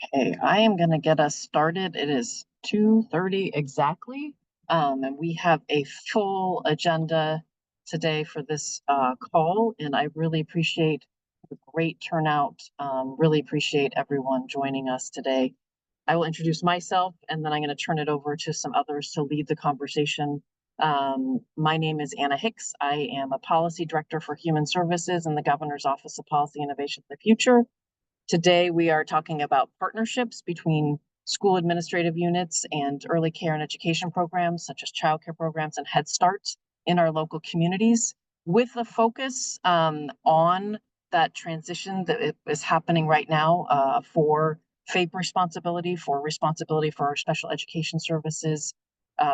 Okay, I am going to get us started. It is 2:30 exactly, and we have a full agenda today for this call, and I really appreciate the great turnout. Really appreciate everyone joining us today. I will introduce myself, and then I'm going to turn it over to some others to lead the conversation. My name is Anna Hicks. I am a Policy Director for Human Services in the Governor's Office of Policy Innovation for the Future. Today, we are talking about partnerships between school administrative units and early care and education programs, such as childcare programs and Head Start in our local communities, with a focus on that transition that is happening right now for FAPE responsibility, for responsibility for our special education services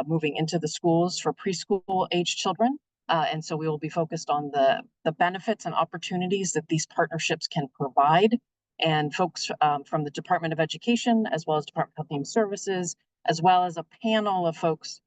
moving into the schools for preschool age children. And so we will be focused on the benefits and opportunities that these partnerships can provide, and folks from the Department of Education, as well as Department of Health and Human Services, as well as a panel of folks,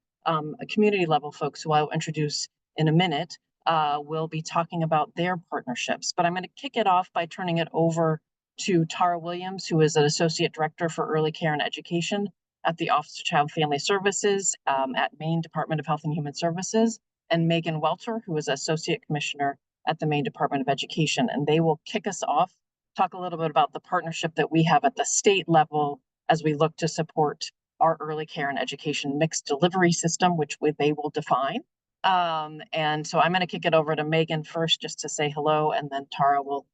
community level folks who I will introduce in a minute, will be talking about their partnerships. But I'm going to kick it off by turning it over to Tara Williams, who is an Associate Director for Early Care and Education at the Office of Child and Family Services at Maine Department of Health and Human Services, and Megan Welter, who is Associate Commissioner at the Maine Department of Education. And they will kick us off, talk a little bit about the partnership that we have at the state level as we look to support our early care and education mixed delivery system, which they will define. And so I'm going to kick it over to Megan first just to say hello, and then Tara will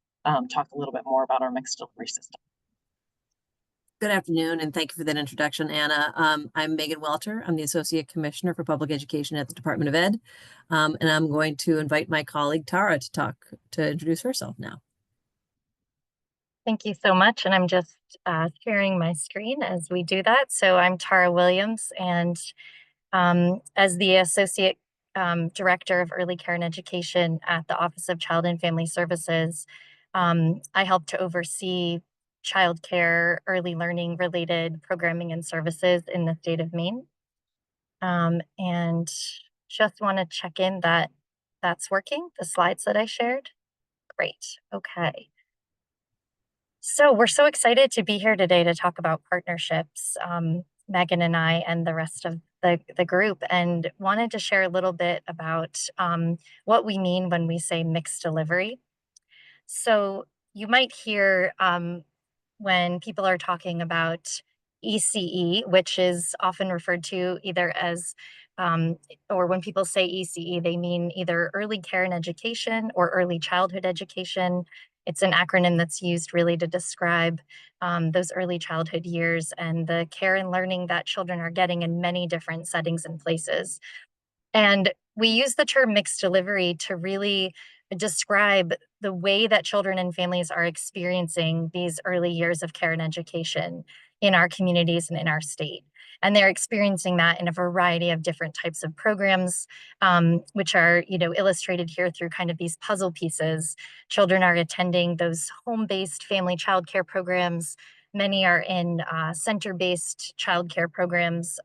talk a little bit more about our mixed delivery system. Good afternoon, and thank you for that introduction, Anna. I'm Megan Welter. I'm the Associate Commissioner for Public Education at the Department of Ed, and I'm going to invite my colleague Tara to introduce herself now. Thank you so much, and I'm just sharing my screen as we do that. So I'm Tara Williams, and as the Associate Director of Early Care and Education at the Office of Child and Family Services, I help to oversee child care, early learning related programming and services in the state of Maine. And just want to check in that that's working, the slides that I shared. Great, okay. So we're so excited to be here today to talk about partnerships, Megan and I and the rest of the group, and wanted to share a little bit about what we mean when we say mixed delivery. So you might hear when people are talking about ECE, which is often referred to either as, or when people say ECE, they mean either early care and education or early childhood education. It's an acronym that's used really to describe those early childhood years and the care and learning that children are getting in many different settings and places. And we use the term mixed delivery to really describe the way that children and families are experiencing these early years of care and education in our communities and in our state. And they're experiencing that in a variety of different types of programs, which are, illustrated here through kind of these puzzle pieces. Children are attending those home-based family childcare programs. Many are in center-based childcare programs,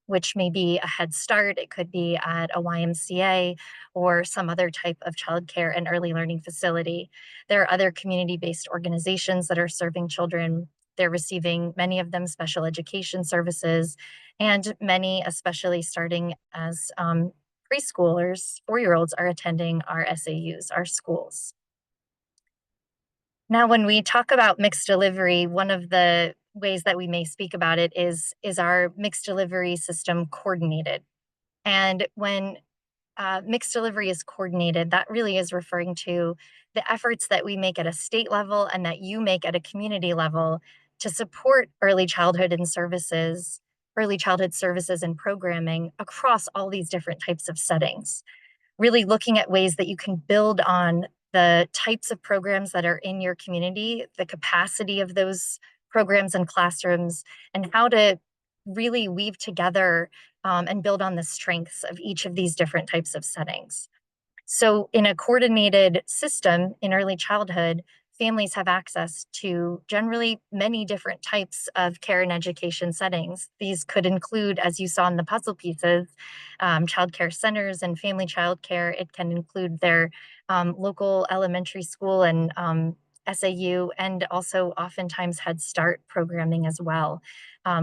which may be a Head Start. It could be at a YMCA or some other type of childcare and early learning facility. There are other community-based organizations that are serving children. They're receiving, many of them, special education services, and many, especially starting as preschoolers, 4-year-olds, are attending our SAUs, our schools. Now, when we talk about mixed delivery, one of the ways that we may speak about it is our mixed delivery system coordinated? And when mixed delivery is coordinated, that really is referring to the efforts that we make at a state level and that you make at a community level to support early childhood services and programming across all these different types of settings. Really looking at ways that you can build on the types of programs that are in your community, the capacity of those programs and classrooms, and how to really weave together and build on the strengths of each of these different types of settings. So in a coordinated system in early childhood, families have access to generally many different types of care and education settings. These could include, as you saw in the puzzle pieces, child care centers and family child care. It can include their local elementary school and SAU and also oftentimes Head Start programming as well,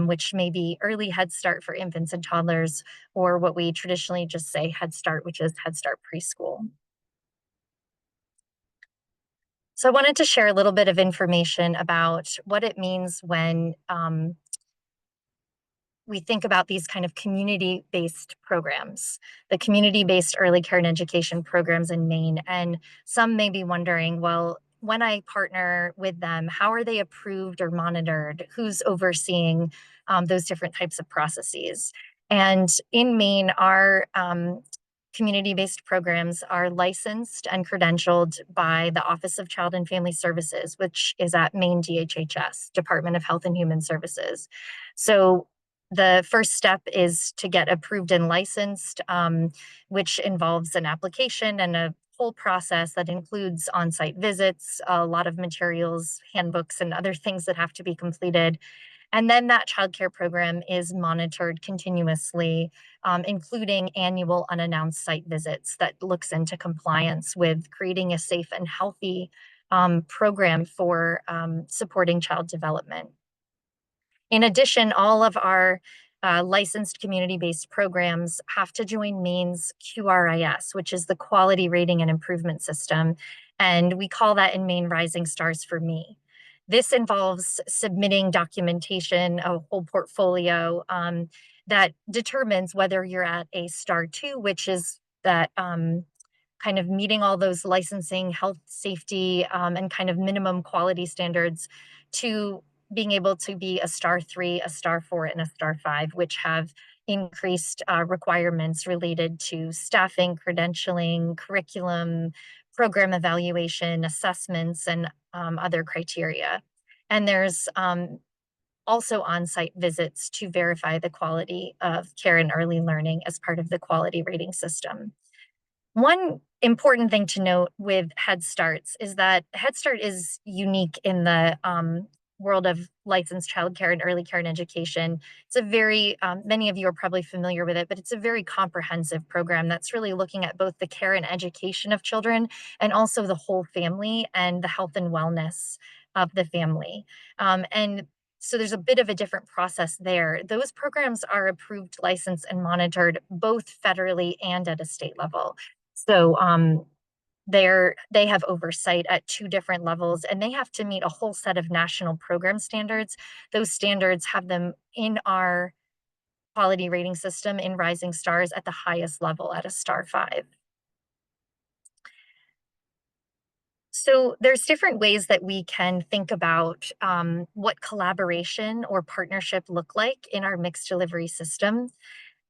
which may be early Head Start for infants and toddlers, or what we traditionally just say Head Start, which is Head Start preschool. So I wanted to share a little bit of information about what it means when we think about these kind of community-based programs, the community-based early care and education programs in Maine. And some may be wondering, well, when I partner with them, how are they approved or monitored? Who's overseeing those different types of processes? And in Maine, our community-based programs are licensed and credentialed by the Office of Child and Family Services, which is at Maine DHHS, Department of Health and Human Services. So the first step is to get approved and licensed, which involves an application and a whole process that includes on-site visits, a lot of materials, handbooks, and other things that have to be completed. And then that childcare program is monitored continuously, including annual unannounced site visits that looks into compliance with creating a safe and healthy program for supporting child development. In addition, all of our licensed community-based programs have to join Maine's QRIS, which is the Quality Rating and Improvement System. And we call that in Maine Rising Stars for Me. This involves submitting documentation, a whole portfolio that determines whether you're at a star 2, which is that kind of meeting all those licensing, health, safety, and kind of minimum quality standards, to being able to be a star 3, a star 4, and a star 5, which have increased requirements related to staffing, credentialing, curriculum, program evaluation, assessments, and other criteria. And there's also on-site visits to verify the quality of care and early learning as part of the quality rating system. One important thing to note with Head Starts is that Head Start is unique in the world of licensed childcare and early care and education. It's a very, many of you are probably familiar with it, but it's a very comprehensive program that's really looking at both the care and education of children and also the whole family and the health and wellness of the family. And so there's a bit of a different process there. Those programs are approved, licensed, and monitored both federally and at a state level. So they have oversight at 2 different levels, and they have to meet a whole set of national program standards. Those standards have them in our quality rating system in Rising Stars at the highest level at a star 5. So there's different ways that we can think about what collaboration or partnership look like in our mixed delivery system.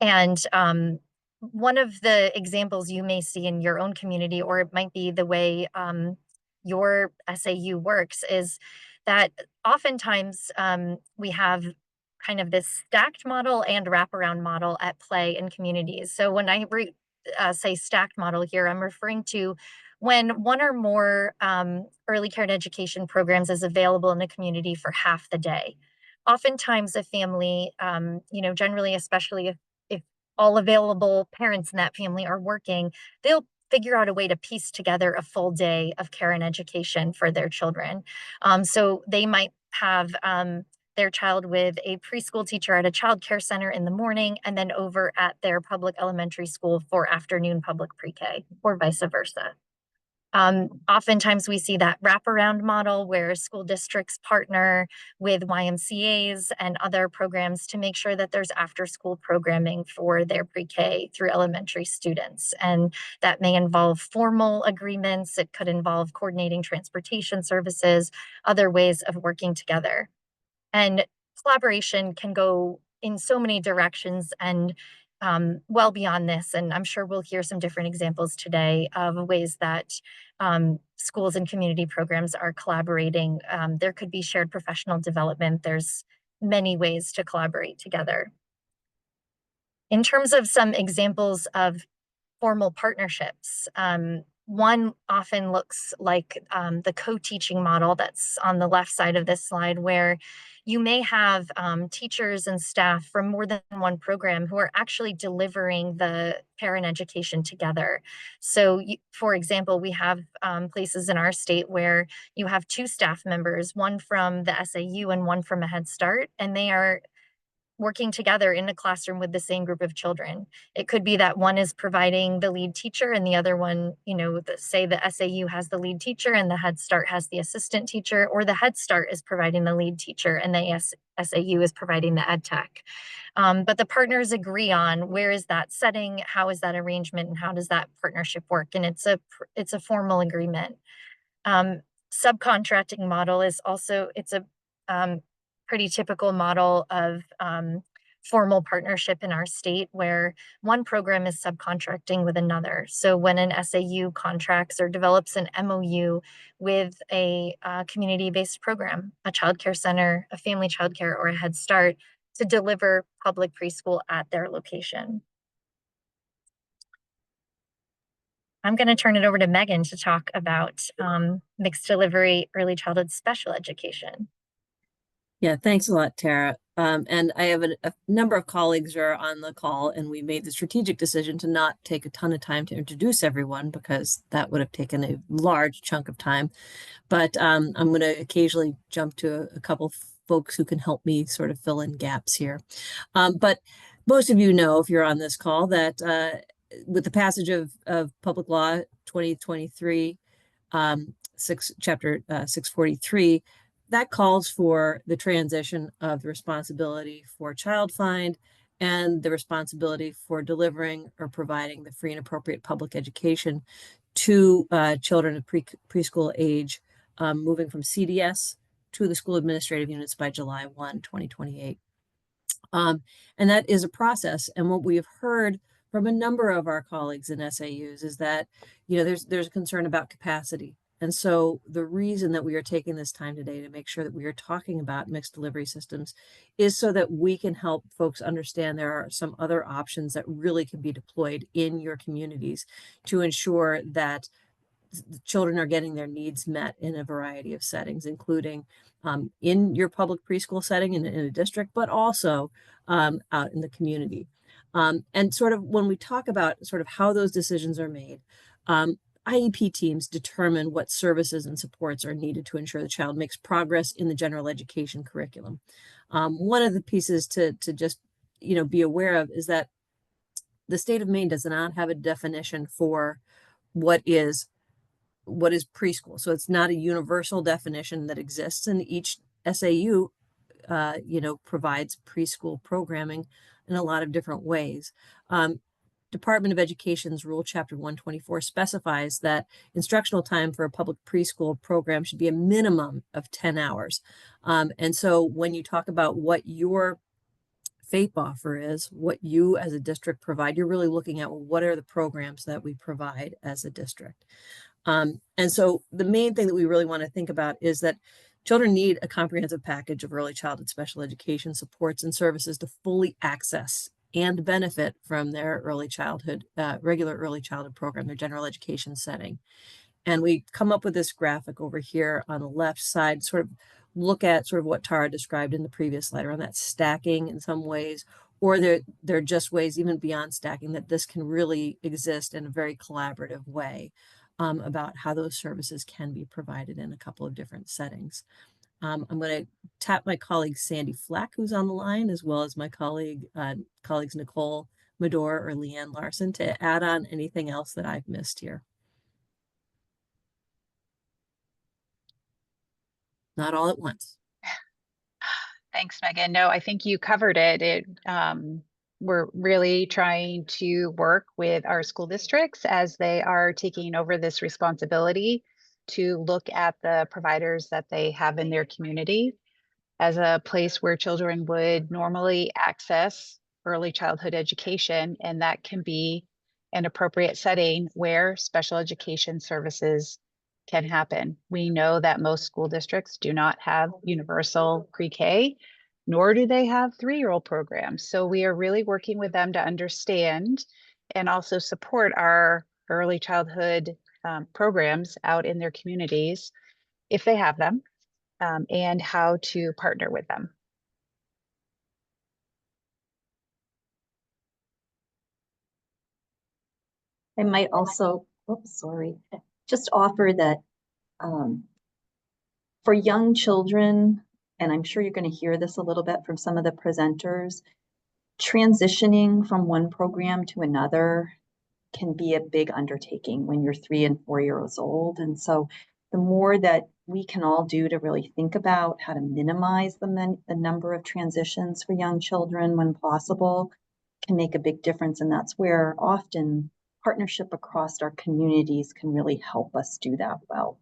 And one of the examples you may see in your own community, or it might be the way your SAU works, is that oftentimes we have kind of this stacked model and wraparound model at play in communities. So when I say stacked model here, I'm referring to when one or more early care and education programs is available in a community for half the day. Oftentimes a family, generally, especially if all available parents in that family are working, they'll figure out a way to piece together a full day of care and education for their children. So they might have their child with a preschool teacher at a child care center in the morning, and then over at their public elementary school for afternoon public pre-K, or vice versa. Oftentimes we see that wraparound model where school districts partner with YMCAs and other programs to make sure that there's after-school programming for their pre-K through elementary students. And that may involve formal agreements. It could involve coordinating transportation services, other ways of working together. And collaboration can go in so many directions and well beyond this. And I'm sure we'll hear some different examples today of ways that schools and community programs are collaborating. There could be shared professional development. There's many ways to collaborate together. In terms of some examples of formal partnerships, one often looks like the co-teaching model that's on the left side of this slide, where you may have teachers and staff from more than one program who are actually delivering the parent education together. So, for example, we have places in our state where you have two staff members, one from the SAU and one from a Head Start, and they are working together in a classroom with the same group of children. It could be that one is providing the lead teacher and the other one, say the SAU has the lead teacher and the Head Start has the assistant teacher, or the Head Start is providing the lead teacher and the SAU is providing the ed tech. But the partners agree on where is that setting, how is that arrangement, and how does that partnership work? And it's a formal agreement. Subcontracting model is also, it's a pretty typical model of formal partnership in our state, where one program is subcontracting with another. So when an SAU contracts or develops an MOU with a community-based program, a childcare center, a family childcare, or a Head Start, to deliver public preschool at their location. I'm going to turn it over to Megan to talk about mixed delivery early childhood special education. Yeah, thanks a lot, Tara. And I have a number of colleagues who are on the call, and we made the strategic decision to not take a ton of time to introduce everyone because that would have taken a large chunk of time. But I'm going to occasionally jump to a couple folks who can help me sort of fill in gaps here. But most of you know, if you're on this call, that with the passage of Public Law 2023, Chapter 643, that calls for the transition of the responsibility for child find and the responsibility for delivering or providing the free and appropriate public education to children of preschool age, moving from CDS to the school administrative units by July 1, 2028. And that is a process. And what we have heard from a number of our colleagues in SAUs is that, there's a concern about capacity. And so the reason that we are taking this time today to make sure that we are talking about mixed delivery systems is so that we can help folks understand there are some other options that really can be deployed in your communities to ensure that children are getting their needs met in a variety of settings, including in your public preschool setting in a district, but also out in the community. And sort of when we talk about sort of how those decisions are made, IEP teams determine what services and supports are needed to ensure the child makes progress in the general education curriculum. One of the pieces to just be aware of is that the state of Maine does not have a definition for what is preschool. So it's not a universal definition that exists, and each SAU, provides preschool programming in a lot of different ways. Department of Education's Rule Chapter 124 specifies that instructional time for a public preschool program should be a minimum of 10 hours. And so when you talk about what your FAPE offer is, what you as a district provide, you're really looking at, well, what are the programs that we provide as a district? And so the main thing that we really want to think about is that children need a comprehensive package of early childhood special education supports and services to fully access and benefit from their early childhood, regular early childhood program, their general education setting. And we come up with this graphic over here on the left side, sort of look at sort of what Tara described in the previous slide around that stacking in some ways, or there are just ways even beyond stacking that this can really exist in a very collaborative way about how those services can be provided in a couple of different settings. I'm going to tap my colleague Sandy Flack, who's on the line, as well as my colleagues Nicole Medor or Leanne Larson, to add on anything else that I've missed here. Not all at once. Thanks, Megan. No, I think you covered it. We're really trying to work with our school districts as they are taking over this responsibility to look at the providers that they have in their community as a place where children would normally access early childhood education, and that can be an appropriate setting where special education services can happen. We know that most school districts do not have universal pre-K, nor do they have 3-year-old programs. So we are really working with them to understand and also support our early childhood programs out in their communities, if they have them, and how to partner with them. I might also, just offer that for young children, and I'm sure you're going to hear this a little bit from some of the presenters, transitioning from one program to another can be a big undertaking when you're 3 and 4 years old. And so the more that we can all do to really think about how to minimize the number of transitions for young children when possible can make a big difference. And that's where often partnership across our communities can really help us do that well.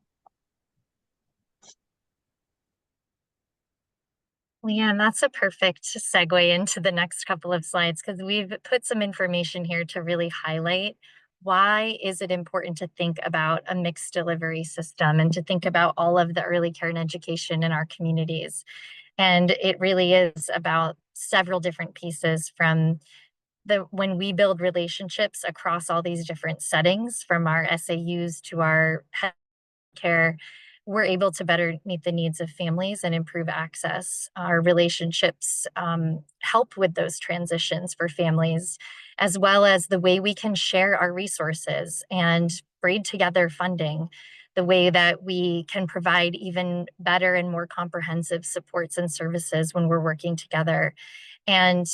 Leanne, that's a perfect segue into the next couple of slides, because we've put some information here to really highlight why is it important to think about a mixed delivery system and to think about all of the early care and education in our communities. And it really is about several different pieces, from when we build relationships across all these different settings, from our SAUs to our care, we're able to better meet the needs of families and improve access. Our relationships help with those transitions for families, as well as the way we can share our resources and braid together funding, the way that we can provide even better and more comprehensive supports and services when we're working together. And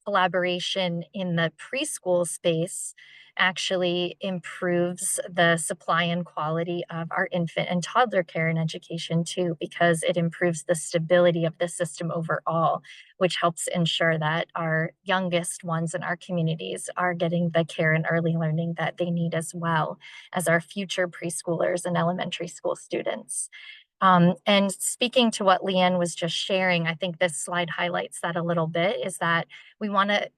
collaboration in the preschool space actually improves the supply and quality of our infant and toddler care and education too, because it improves the stability of the system overall, which helps ensure that our youngest ones in our communities are getting the care and early learning that they need, as well as our future preschoolers and elementary school students. And speaking to what Leanne was just sharing, I think this slide highlights that a little bit, is that we want to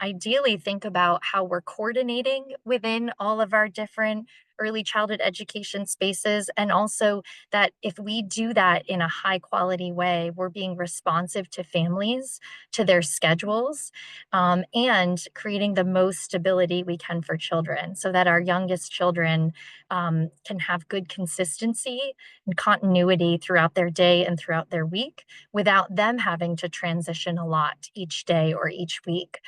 ideally think about how we're coordinating within all of our different early childhood education spaces. And also that if we do that in a high quality way, we're being responsive to families, to their schedules, and creating the most stability we can for children, so that our youngest children can have good consistency and continuity throughout their day and throughout their week, without them having to transition a lot each day or each week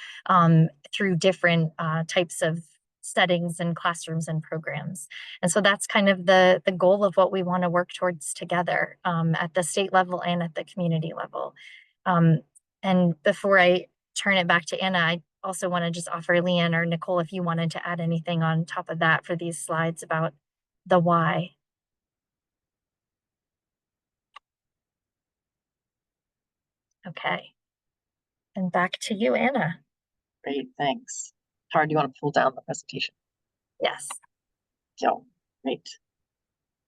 through different types of settings and classrooms and programs. And so that's kind of the goal of what we want to work towards together at the state level and at the community level. And before I turn it back to Anna, I also want to just offer Leanne or Nicole, if you wanted to add anything on top of that for these slides about the why. Okay. And back to you, Anna. Great, thanks. Tara, do you want to pull down the presentation? Yes. So, great.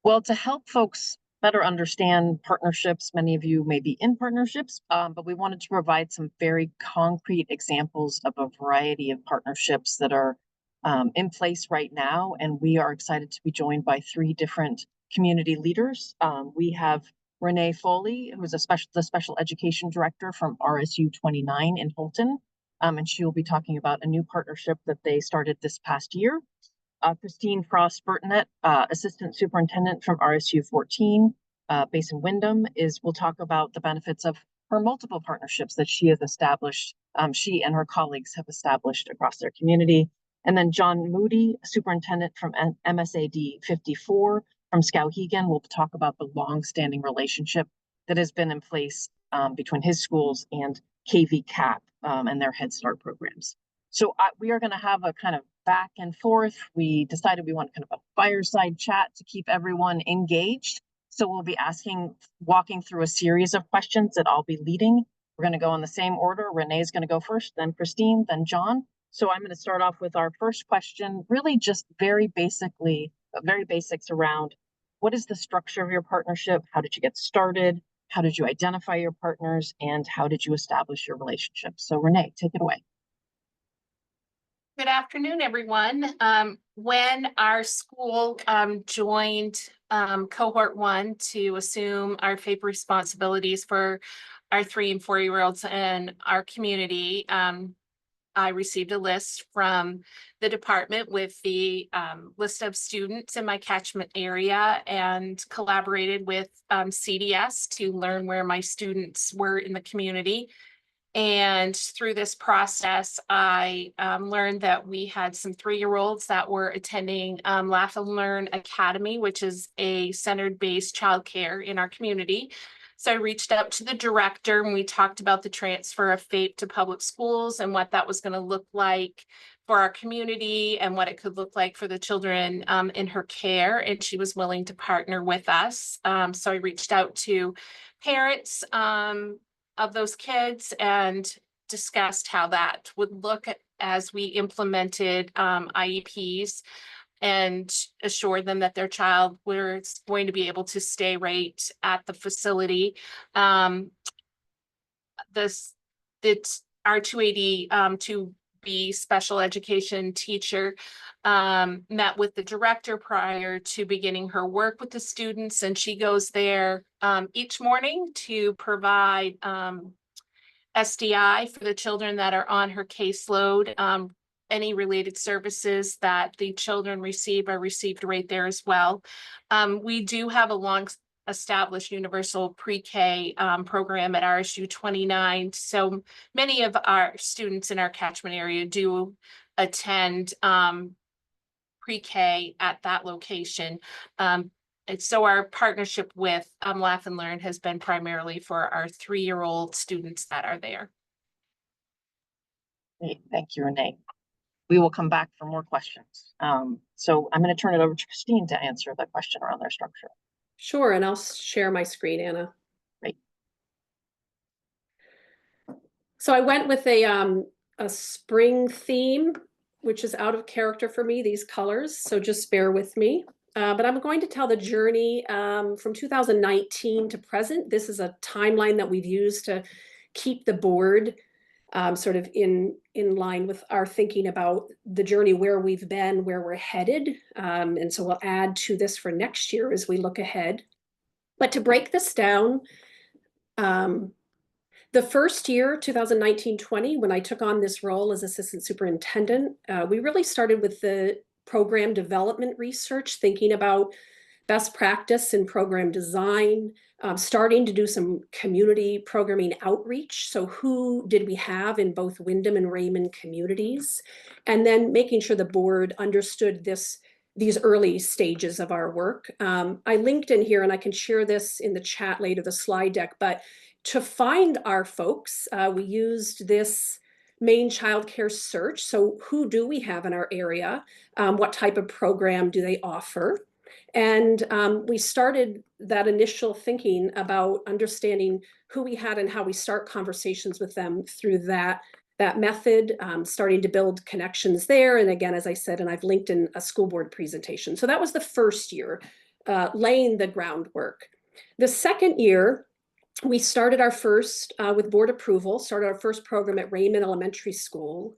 Well, to help folks better understand partnerships, many of you may be in partnerships, but we wanted to provide some very concrete examples of a variety of partnerships that are in place right now. And we are excited to be joined by 3 different community leaders. We have Renee Foley, who is the special education director from RSU 29 in Holton. And she will be talking about a new partnership that they started this past year. Christine Frost-Burtonet, Assistant Superintendent from RSU 14, based in Wyndham, will talk about the benefits of her multiple partnerships that she has established, she and her colleagues have established across their community. And then John Moody, Superintendent from MSAD 54 from Skowhegan, will talk about the long-standing relationship that has been in place between his schools and KV CAP and their Head Start programs. So we are going to have a kind of back and forth. We decided we want kind of a fireside chat to keep everyone engaged. So we'll be walking through a series of questions that I'll be leading. We're going to go in the same order. Renee's going to go first, then Christine, then John. So I'm going to start off with our first question, really just very basics around what is the structure of your partnership? How did you get started? How did you identify your partners? And how did you establish your relationship? So Renee, take it away. Good afternoon, everyone. When our school joined cohort 1 to assume our FAPE responsibilities for our 3 and 4-year-olds in our community, I received a list from the department with the list of students in my catchment area and collaborated with CDS to learn where my students were in the community. And through this process, I learned that we had some 3-year-olds that were attending Laugh and Learn Academy, which is a centered-based childcare in our community. So I reached out to the director and we talked about the transfer of FAPE to public schools and what that was going to look like for our community and what it could look like for the children in her care. And she was willing to partner with us. So I reached out to parents of those kids and discussed how that would look as we implemented IEPs and assured them that their child was going to be able to stay right at the facility. Our 280 2B special education teacher met with the director prior to beginning her work with the students, and she goes there each morning to provide SDI for the children that are on her caseload. Any related services that the children receive are received right there as well. We do have a long established universal pre-K program at RSU 29. So many of our students in our catchment area do attend pre-K at that location. And so our partnership with Laugh and Learn has been primarily for our 3-year-old students that are there. Great. Thank you, Renee. We will come back for more questions. So I'm going to turn it over to Christine to answer the question around their structure. Sure, and I'll share my screen, Anna. Great. So I went with a spring theme, which is out of character for me, these colors, so just bear with me. But I'm going to tell the journey from 2019 to present. This is a timeline that we've used to keep the board sort of in line with our thinking about the journey, where we've been, where we're headed. And so we'll add to this for next year as we look ahead. But to break this down, the first year, 2019-20, when I took on this role as assistant superintendent, we really started with the program development research, thinking about best practice in program design, starting to do some community programming outreach. So who did we have in both Windham and Raymond communities? And then making sure the board understood these early stages of our work. I linked in here, and I can share this in the chat later, the slide deck, but to find our folks, we used this Maine child care search. So who do we have in our area? What type of program do they offer? And we started that initial thinking about understanding who we had and how we start conversations with them through that method, starting to build connections there. And again, as I said, and I've linked in a school board presentation. So that was the first year, laying the groundwork. The second year, we started our first, with board approval, started our first program at Raymond Elementary School.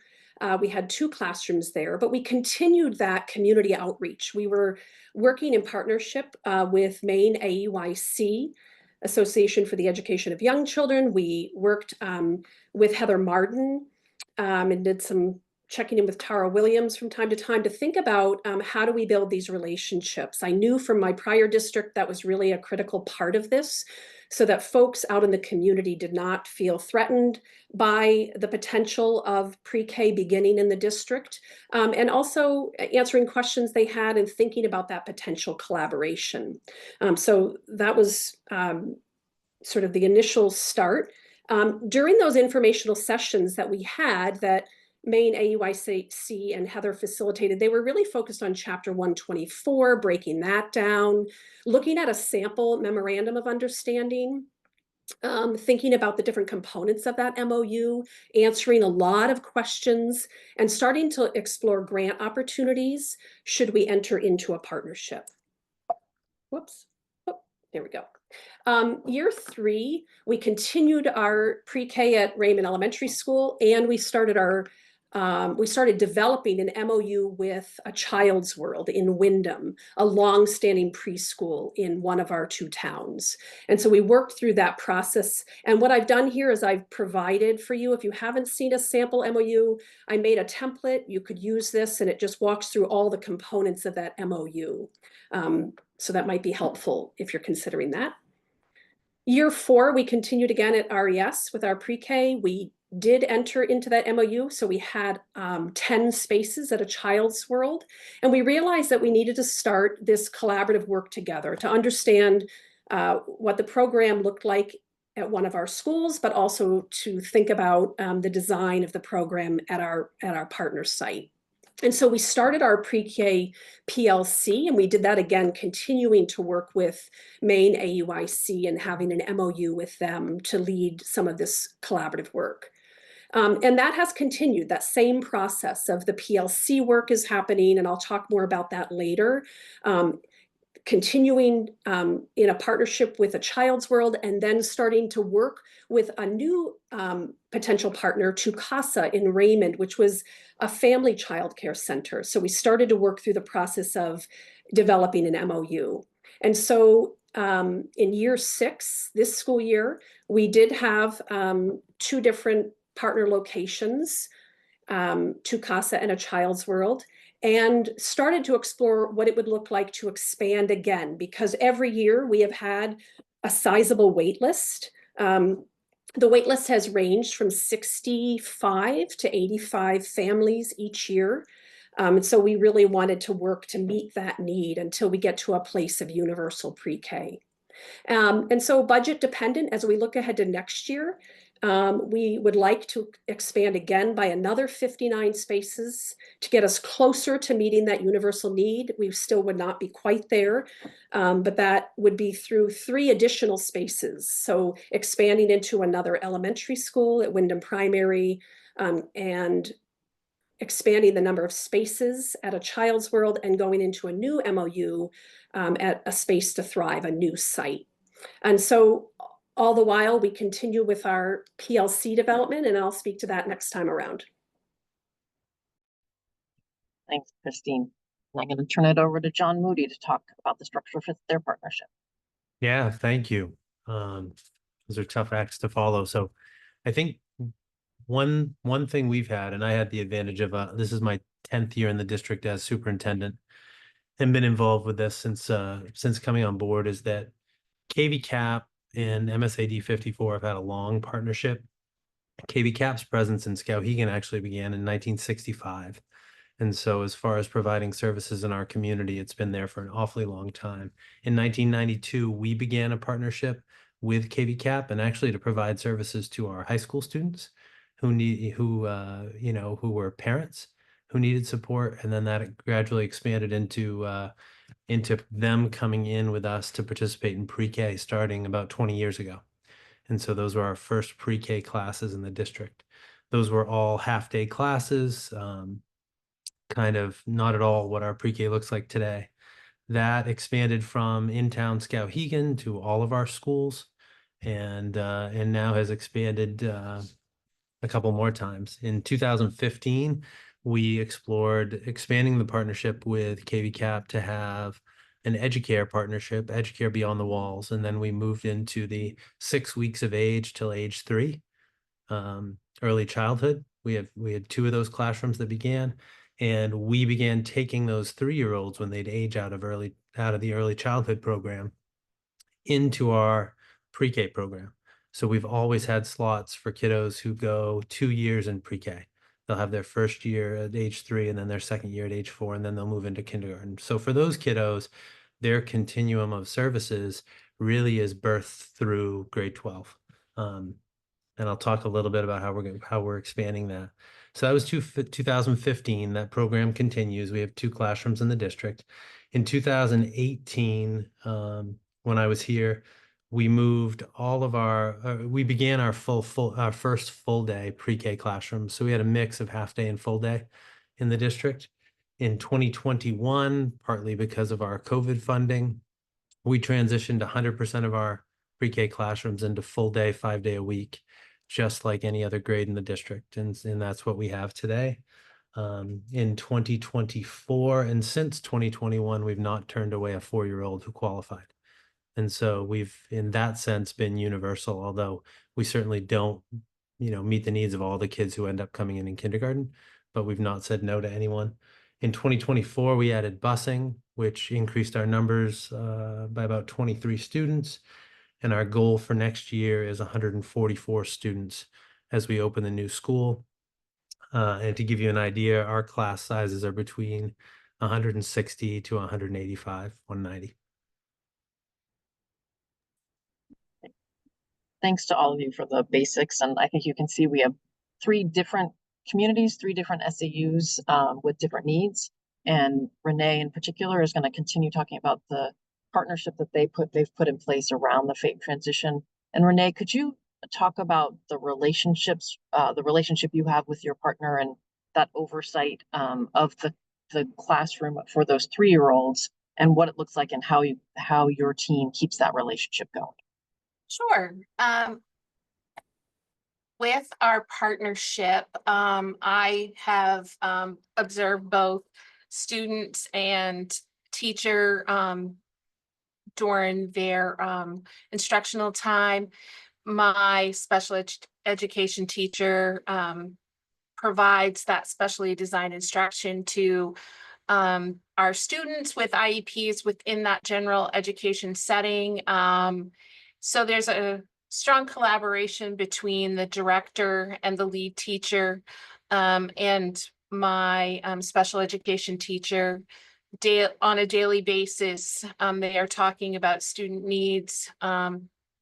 We had 2 classrooms there, but we continued that community outreach. We were working in partnership with Maine AEYC, Association for the Education of Young Children. We worked with Heather Martin and did some checking in with Tara Williams from time to time to think about how do we build these relationships. I knew from my prior district that was really a critical part of this, so that folks out in the community did not feel threatened by the potential of pre-K beginning in the district, and also answering questions they had and thinking about that potential collaboration. So that was sort of the initial start. During those informational sessions that we had that Maine AEYC and Heather facilitated, they were really focused on Chapter 124, breaking that down, looking at a sample memorandum of understanding, thinking about the different components of that MOU, answering a lot of questions, and starting to explore grant opportunities should we enter into a partnership. Whoops. Oh, there we go. Year 3, we continued our pre-K at Raymond Elementary School, and we started our we started developing an MOU with a Child's World in Wyndham, a long-standing preschool in one of our 2 towns. And so we worked through that process. And what I've done here is I've provided for you, if you haven't seen a sample MOU, I made a template. You could use this, and it just walks through all the components of that MOU. So that might be helpful if you're considering that. Year 4, we continued again at RES with our pre-K. We did enter into that MOU, so we had 10 spaces at a Child's World, and we realized that we needed to start this collaborative work together to understand what the program looked like at one of our schools, but also to think about the design of the program at our partner site. And so we started our pre-K PLC, and we did that again, continuing to work with Maine AUIC and having an MOU with them to lead some of this collaborative work. And that has continued. That same process of the PLC work is happening, and I'll talk more about that later. Continuing in a partnership with a Child's World, and then starting to work with a new potential partner, to CASA in Raymond, which was a family childcare center. So we started to work through the process of developing an MOU. And so in year 6, this school year, we did have 2 different partner locations, to CASA and a Child's World, and started to explore what it would look like to expand again, because every year we have had a sizable wait list. The wait list has ranged from 65 to 85 families each year. And so we really wanted to work to meet that need until we get to a place of universal pre-K. And so budget dependent, as we look ahead to next year, we would like to expand again by another 59 spaces to get us closer to meeting that universal need. We still would not be quite there, but that would be through 3 additional spaces. So expanding into another elementary school at Wyndham Primary, and expanding the number of spaces at a Child's World, and going into a new MOU at a Space to Thrive, a new site. And so all the while we continue with our PLC development, and I'll speak to that next time around. Thanks, Christine. I'm going to turn it over to John Moody to talk about the structure for their partnership. Yeah, thank you. Those are tough acts to follow. So I think one thing we've had, and I had the advantage of this is my 10th year in the district as superintendent, and been involved with this since coming on board, is that KV-CAP and MSAD 54 have had a long partnership. KV-CAP's presence in Skowhegan actually began in 1965. And so as far as providing services in our community, it's been there for an awfully long time. In 1992, we began a partnership with KV-CAP, and actually to provide services to our high school students who were parents who needed support. And then that gradually expanded into them coming in with us to participate in pre-K starting about 20 years ago. And so those were our first pre-K classes in the district. Those were all half-day classes, kind of not at all what our pre-K looks like today. That expanded from in-town Skowhegan to all of our schools, and now has expanded a couple more times. In 2015, we explored expanding the partnership with KV-CAP to have an Educare partnership, Educare Beyond the Walls, and then we moved into the 6 weeks of age till age 3, early childhood. We had 2 of those classrooms that began, and we began taking those 3-year-olds when they'd age out of the early childhood program into our pre-K program. So we've always had slots for kiddos who go 2 years in pre-K. They'll have their first year at age 3, and then their second year at age 4, and then they'll move into kindergarten. So for those kiddos, their continuum of services really is birth through grade 12. And I'll talk a little bit about how we're expanding that. So that was 2015. That program continues. We have 2 classrooms in the district. In 2018, when I was here, we moved all of we began our first full day pre-K classrooms. So we had a mix of half day and full day in the district. In 2021, partly because of our COVID funding, we transitioned 100% of our pre-K classrooms into full day, 5 day a week. just like any other grade in the district. And that's what we have today. In 2024 and since 2021, we've not turned away a 4-year-old who qualified. And so we've, in that sense, been universal, although we certainly don't, meet the needs of all the kids who end up coming in kindergarten, but we've not said no to anyone. In 2024, we added busing, which increased our numbers by about 23 students. And our goal for next year is 144 students as we open the new school. And to give you an idea, our class sizes are between 160 to 185, 190. Thanks to all of you for the basics. And I think you can see we have 3 different communities, 3 different SAUs with different needs. And Renee in particular is going to continue talking about the partnership that they've put in place around the FAPE transition. And Renee, could you talk about the relationships, the relationship you have with your partner and that oversight of the classroom for those 3-year-olds and what it looks like and how your team keeps that relationship going? Sure. With our partnership, I have observed both students and teacher during their instructional time. My special education teacher provides that specially designed instruction to our students with IEPs within that general education setting. So there's a strong collaboration between the director and the lead teacher and my special education teacher. On a daily basis, they are talking about student needs,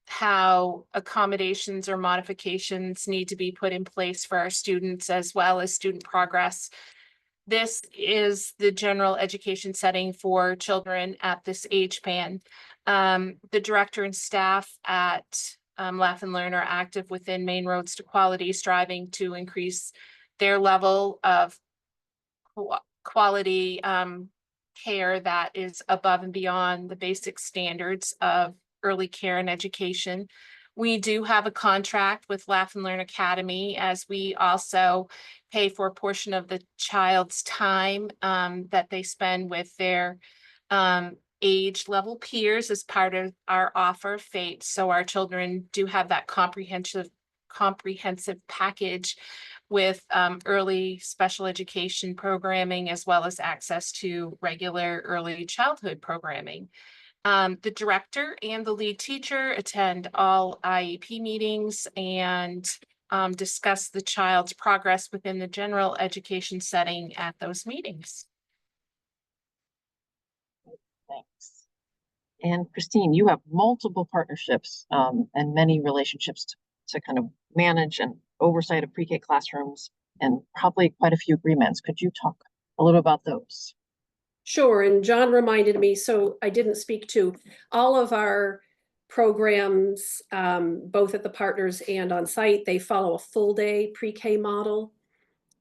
how accommodations or modifications need to be put in place for our students, as well as student progress. This is the general education setting for children at this age span. The director and staff at Laugh and Learn are active within Maine Roads to Quality, striving to increase their level of quality care that is above and beyond the basic standards of early care and education. We do have a contract with Laugh and Learn Academy, as we also pay for a portion of the child's time that they spend with their age level peers as part of our offer FAPE. So our children do have that comprehensive package with early special education programming, as well as access to regular early childhood programming. The director and the lead teacher attend all IEP meetings and discuss the child's progress within the general education setting at those meetings. Thanks. And Christine, you have multiple partnerships and many relationships to kind of manage and oversight of pre-K classrooms and probably quite a few agreements. Could you talk a little about those? Sure, and John reminded me, so I didn't speak to all of our programs, both at the partners and on site. They follow a full day pre-K model.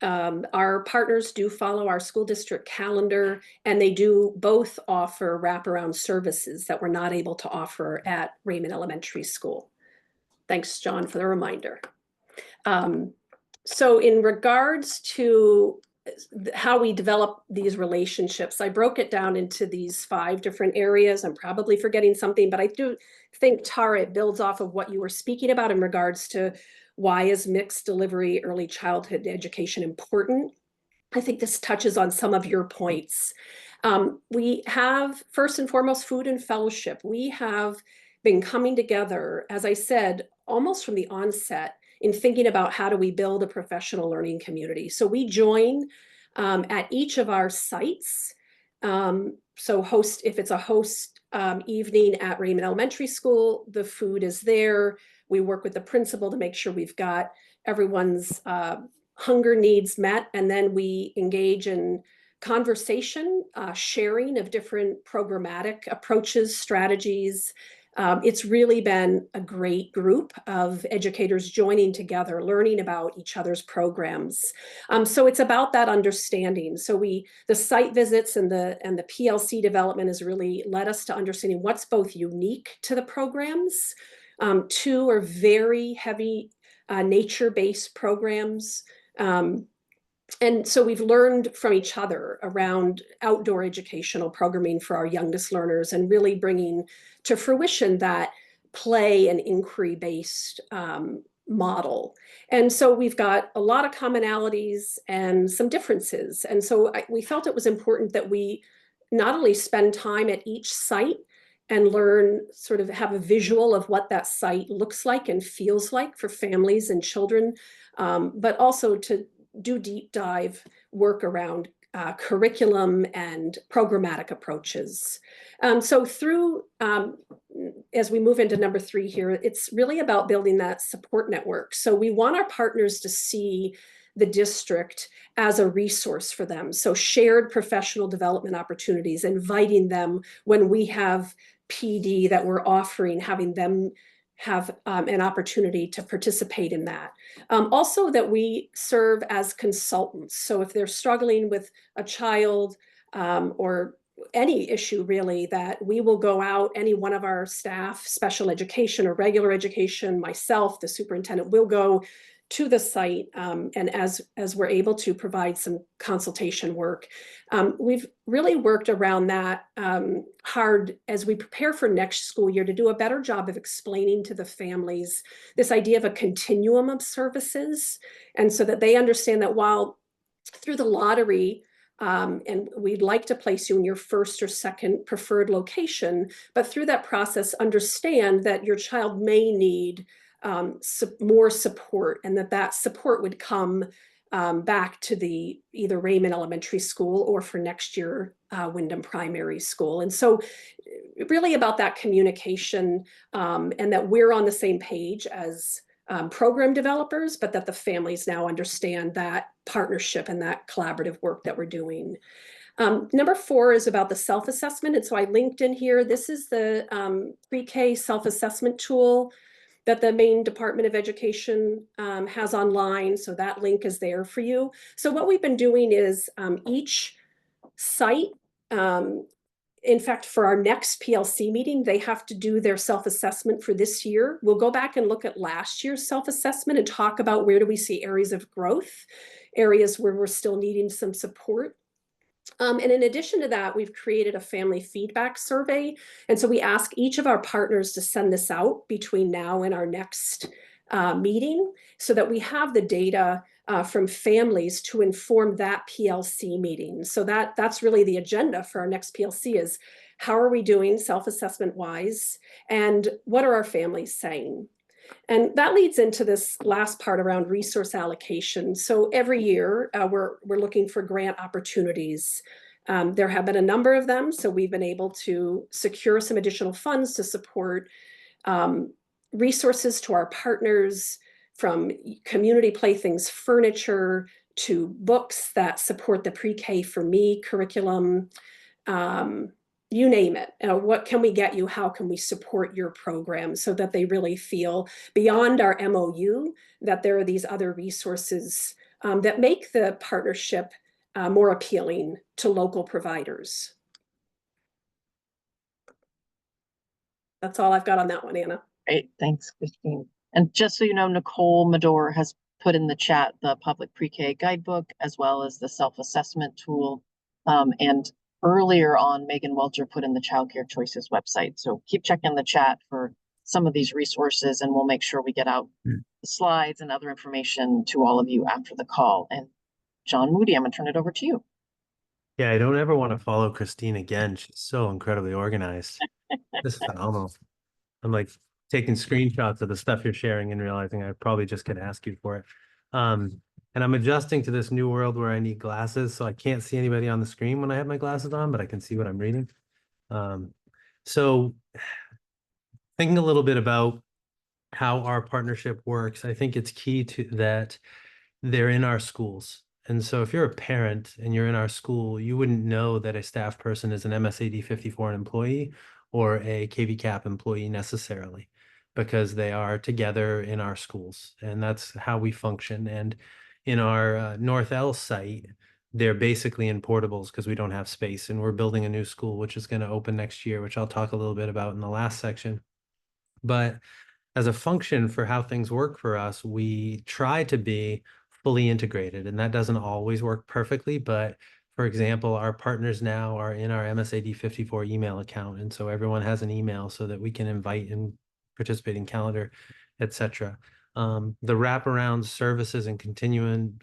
Our partners do follow our school district calendar, and they do both offer wraparound services that we're not able to offer at Raymond Elementary School. Thanks, John, for the reminder. So in regards to how we develop these relationships, I broke it down into these 5 different areas. I'm probably forgetting something, but I do think, Tara, it builds off of what you were speaking about in regards to why is mixed delivery early childhood education important. I think this touches on some of your points. We have, first and foremost, food and fellowship. We have been coming together, as I said, almost from the onset, in thinking about how do we build a professional learning community. So we join at each of our sites. So if it's a host evening at Raymond Elementary School, the food is there. We work with the principal to make sure we've got everyone's hunger needs met. And then we engage in conversation, sharing of different programmatic approaches, strategies. It's really been a great group of educators joining together, learning about each other's programs. So it's about that understanding. So the site visits and the PLC development has really led us to understanding what's both unique to the programs. 2 are very heavy nature-based programs. And so we've learned from each other around outdoor educational programming for our youngest learners and really bringing to fruition that play and inquiry-based model. And so we've got a lot of commonalities and some differences. And so we felt it was important that we not only spend time at each site and learn, sort of have a visual of what that site looks like and feels like for families and children, but also to do deep dive work around curriculum and programmatic approaches. So through, as we move into number 3 here, it's really about building that support network. So we want our partners to see the district as a resource for them. So shared professional development opportunities, inviting them when we have PD that we're offering, having them have an opportunity to participate in that. Also that we serve as consultants. So if they're struggling with a child or any issue really, that we will go out, any one of our staff, special education or regular education, myself, the superintendent, will go to the site, and as we're able to provide some consultation work. We've really worked around that hard as we prepare for next school year to do a better job of explaining to the families this idea of a continuum of services, and so that they understand that while through the lottery, and we'd like to place you in your first or second preferred location, but through that process, understand that your child may need more support, and that support would come back to the either Raymond Elementary School or for next year, Wyndham Primary School. And so really about that communication, and that we're on the same page as program developers, but that the families now understand that partnership and that collaborative work that we're doing. Number 4 is about the self-assessment. And so I linked in here, this is the pre-K self-assessment tool that the Maine Department of Education has online. So that link is there for you. So what we've been doing is each site, in fact, for our next PLC meeting, they have to do their self-assessment for this year. We'll go back and look at last year's self-assessment and talk about where do we see areas of growth, areas where we're still needing some support. And in addition to that, we've created a family feedback survey. And so we ask each of our partners to send this out between now and our next meeting so that we have the data from families to inform that PLC meeting. So that's really the agenda for our next PLC is how are we doing self-assessment wise, and what are our families saying? And that leads into this last part around resource allocation. So every year we're looking for grant opportunities. There have been a number of them, so we've been able to secure some additional funds to support resources to our partners, from community playthings furniture to books that support the pre-K for Me curriculum. You name it. What can we get you? How can we support your program, so that they really feel beyond our MOU that there are these other resources that make the partnership more appealing to local providers. That's all I've got on that one, Anna. Great, thanks, Christine. And just so you know, Nicole Medor has put in the chat the public pre-K guidebook as well as the self-assessment tool. And earlier on, Megan Welter put in the Child Care Choices website. So keep checking the chat for some of these resources, and we'll make sure we get out the slides and other information to all of you after the call. And John Moody, I'm gonna turn it over to you. Yeah, I don't ever want to follow Christine again. She's so incredibly organized. This is phenomenal. I'm like taking screenshots of the stuff you're sharing and realizing I probably just could ask you for it. And I'm adjusting to this new world where I need glasses, so I can't see anybody on the screen when I have my glasses on, but I can see what I'm reading. So thinking a little bit about how our partnership works, I think it's key to that they're in our schools. And so if you're a parent and you're in our school, you wouldn't know that a staff person is an MSAD 54 employee or a KVCAP employee necessarily, because they are together in our schools, and that's how we function. And in our North L site, they're basically in portables because we don't have space, and we're building a new school, which is going to open next year, which I'll talk a little bit about in the last section. But as a function for how things work for us, we try to be fully integrated, and that doesn't always work perfectly. But for example, our partners now are in our MSAD 54 email account, and so everyone has an email so that we can invite and participate in calendar, etc. The wraparound services and continuum,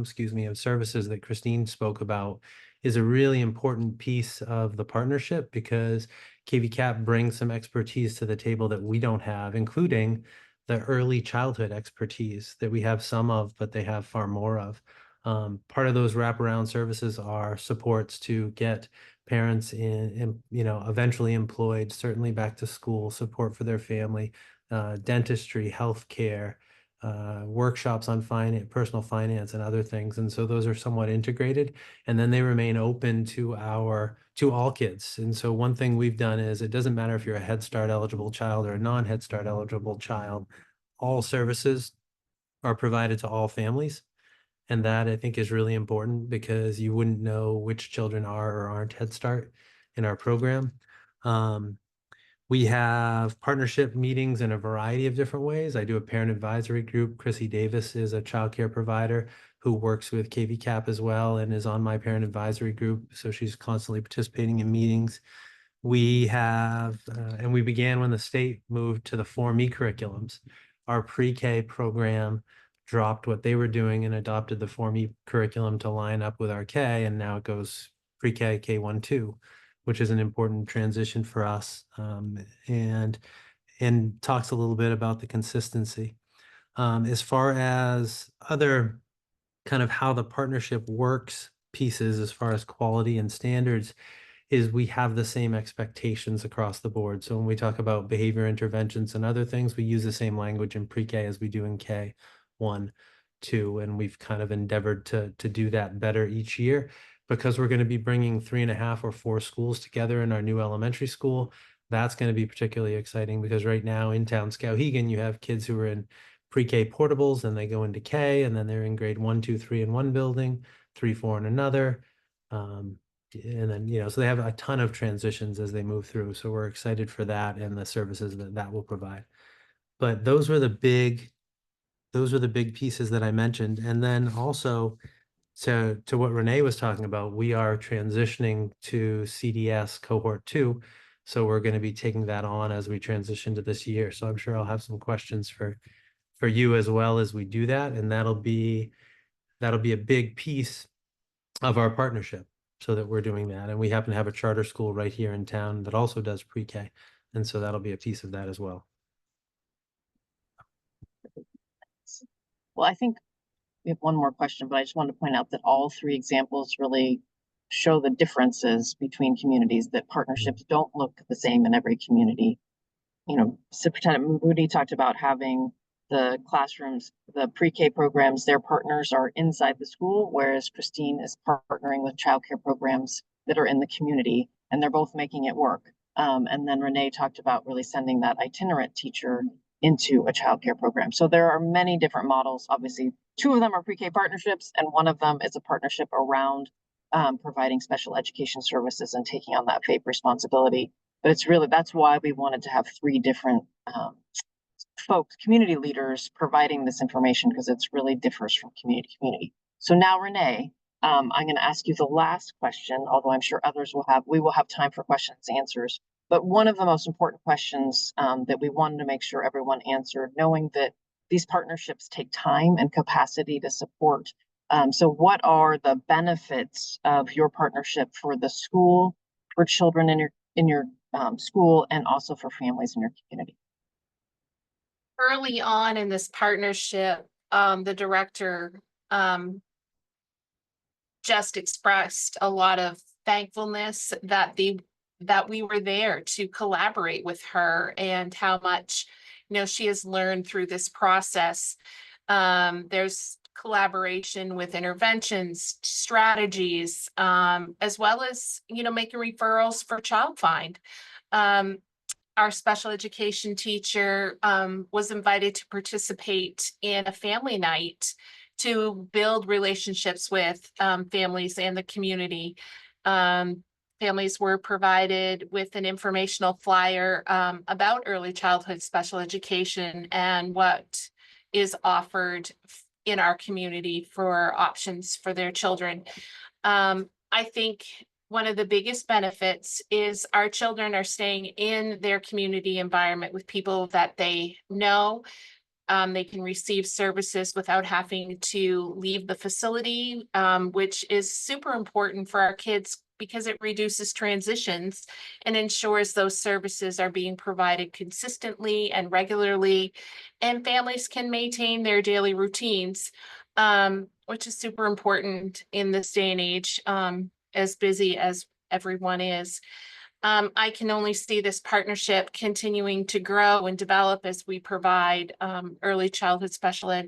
excuse me, of services that Christine spoke about is a really important piece of the partnership, because KVCAP brings some expertise to the table that we don't have, including the early childhood expertise that we have some of, but they have far more of. Part of those wraparound services are supports to get parents in, eventually employed, certainly back to school, support for their family, dentistry, healthcare, workshops on personal finance and other things. And so those are somewhat integrated, and then they remain open to all kids. And so one thing we've done is, it doesn't matter if you're a Head Start eligible child or a non-Head Start eligible child, all services are provided to all families. And that, I think, is really important, because you wouldn't know which children are or aren't Head Start in our program. We have partnership meetings in a variety of different ways. I do a parent advisory group. Chrissy Davis is a childcare provider who works with KVCAP as well and is on my parent advisory group. So she's constantly participating in meetings. We have, and we began when the state moved to the 4Me curriculums. Our pre-K program dropped what they were doing and adopted the 4Me curriculum to line up with our K, and now it goes pre-K, K1, 2, which is an important transition for us, and talks a little bit about the consistency. As far as other kind of how the partnership works pieces, as far as quality and standards, is we have the same expectations across the board. So when we talk about behavior interventions and other things, we use the same language in pre-K as we do in K1, 2, and we've kind of endeavored to do that better each year, because we're going to be bringing 3.5 or 4 schools together in our new elementary school. That's going to be particularly exciting, because right now in town Skowhegan, you have kids who are in pre-K portables, and they go into K, and then they're in grade 1, 2, 3 in one building, 3, 4 in another. And then, so they have a ton of transitions as they move through. So we're excited for that and the services that will provide. But those were the big pieces that I mentioned. And then also, to what Renee was talking about, we are transitioning to CDS cohort 2. So we're going to be taking that on as we transition to this year. So I'm sure I'll have some questions for you as well as we do that. And that'll be a big piece of our partnership, so that we're doing that. And we happen to have a charter school right here in town that also does pre-K. And so that'll be a piece of that as well. Well, I think we have one more question, but I just wanted to point out that all 3 examples really show the differences between communities, that partnerships don't look the same in every community. Superintendent Moody talked about having the classrooms, the pre-K programs, their partners are inside the school, whereas Christine is partnering with childcare programs that are in the community, and they're both making it work. And then Renee talked about really sending that itinerant teacher into a childcare program. So there are many different models. Obviously, 2 of them are pre-K partnerships, and one of them is a partnership around providing special education services and taking on that FAPE responsibility. But that's why we wanted to have 3 different folks, community leaders, providing this information, because it's really differs from community to community. So now, Renee, I'm going to ask you the last question, although I'm sure we will have time for questions and answers. But one of the most important questions that we wanted to make sure everyone answered, knowing that these partnerships take time and capacity to support. So what are the benefits of your partnership for the school, for children in your school, and also for families in your community? Early on in this partnership, the director just expressed a lot of thankfulness that we were there to collaborate with her, and how much she has learned through this process. There's collaboration with interventions, strategies, as well as making referrals for Child Find. Our special education teacher was invited to participate in a family night to build relationships with families and the community. families were provided with an informational flyer about early childhood special education and what is offered in our community for options for their children. I think one of the biggest benefits is our children are staying in their community environment with people that they know. They can receive services without having to leave the facility, which is super important for our kids because it reduces transitions and ensures those services are being provided consistently and regularly, and families can maintain their daily routines, which is super important in this day and age, as busy as everyone is. I can only see this partnership continuing to grow and develop as we provide early childhood special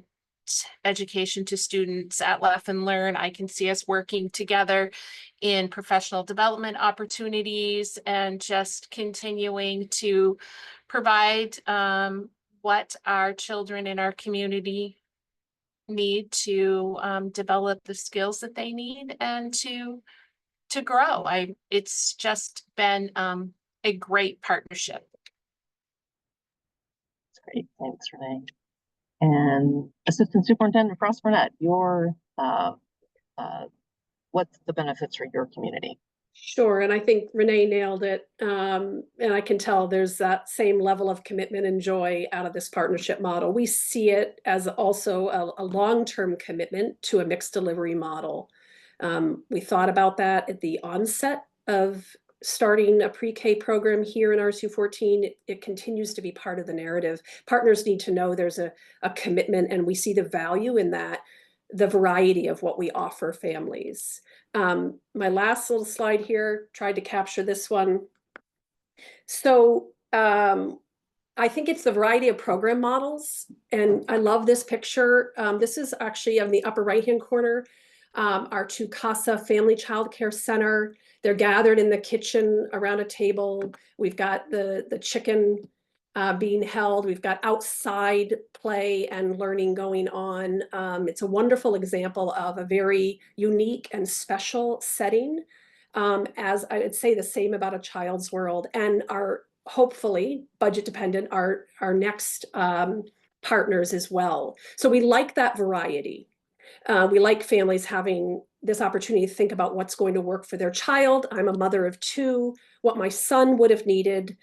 education to students at Laugh and Learn. I can see us working together in professional development opportunities and just continuing to provide what our children in our community need to develop the skills that they need and to grow. It's just been a great partnership. That's great. Thanks, Renee. And Assistant Superintendent Frost Burnett, what's the benefits for your community? Sure, and I think Renee nailed it. And I can tell there's that same level of commitment and joy out of this partnership model. We see it as also a long-term commitment to a mixed delivery model. We thought about that at the onset of starting a pre-K program here in RSU14. It continues to be part of the narrative. Partners need to know there's a commitment, and we see the value in that, the variety of what we offer families. My last little slide here, tried to capture this one. So I think it's the variety of program models, and I love this picture. This is actually on the upper right-hand corner, our two CASA Family Child Care Center. They're gathered in the kitchen around a table. We've got the chicken being held. We've got outside play and learning going on. It's a wonderful example of a very unique and special setting. As I would say the same about A Child's World, and our hopefully budget dependent, our next partners as well. So we like that variety. We like families having this opportunity to think about what's going to work for their child. I'm a mother of two. What my son would have needed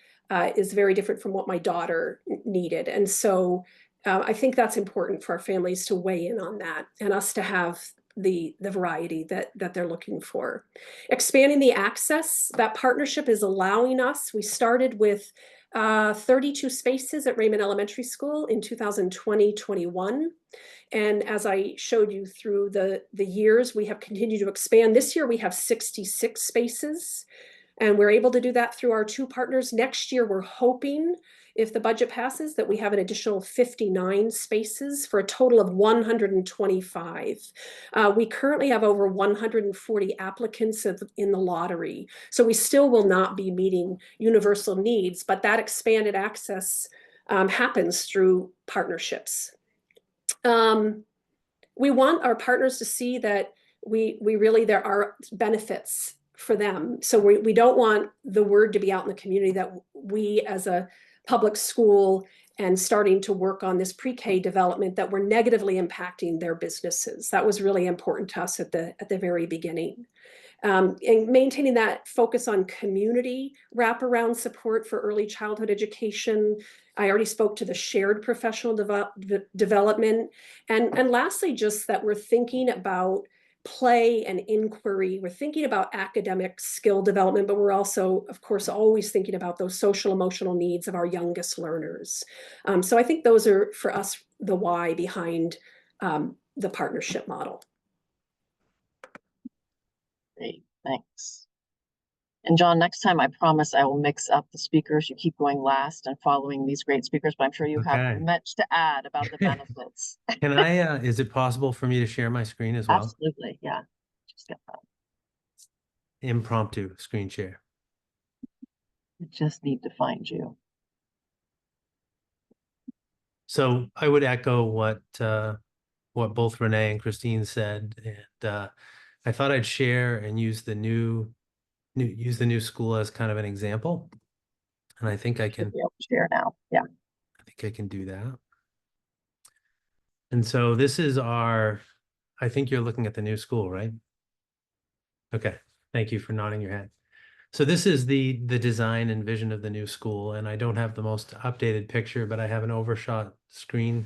is very different from what my daughter needed. And so I think that's important for our families to weigh in on that, and us to have the variety that they're looking for. Expanding the access, that partnership is allowing us. We started with 32 spaces at Raymond Elementary School in 2020-21. And as I showed you through the years, we have continued to expand. This year we have 66 spaces, and we're able to do that through our two partners. Next year, we're hoping, if the budget passes, that we have an additional 59 spaces for a total of 125. We currently have over 140 applicants in the lottery. So we still will not be meeting universal needs, but that expanded access happens through partnerships. We want our partners to see that there are benefits for them. So we don't want the word to be out in the community that we as a public school and starting to work on this pre-K development, that we're negatively impacting their businesses. That was really important to us at the very beginning. And maintaining that focus on community wraparound support for early childhood education. I already spoke to the shared professional development. And lastly, just that we're thinking about play and inquiry. We're thinking about academic skill development, but we're also, of course, always thinking about those social emotional needs of our youngest learners. So I think those are, for us, the why behind the partnership model. Great, thanks. And John, next time I promise I will mix up the speakers. You keep going last and following these great speakers, but I'm sure you have much to add about the benefits. Can I, is it possible for me to share my screen as well? Absolutely, yeah. Just get that. Impromptu screen share. I just need to find you. So I would echo what both Renee and Christine said, and I thought I'd share and use the new use the new school as kind of an example. And I think I can Be able to share now. Yeah. I think I can do that. And so this is our, I think you're looking at the new school, right? Okay. Thank you for nodding your head. So this is the design and vision of the new school, and I don't have the most updated picture, but I have an overshot screen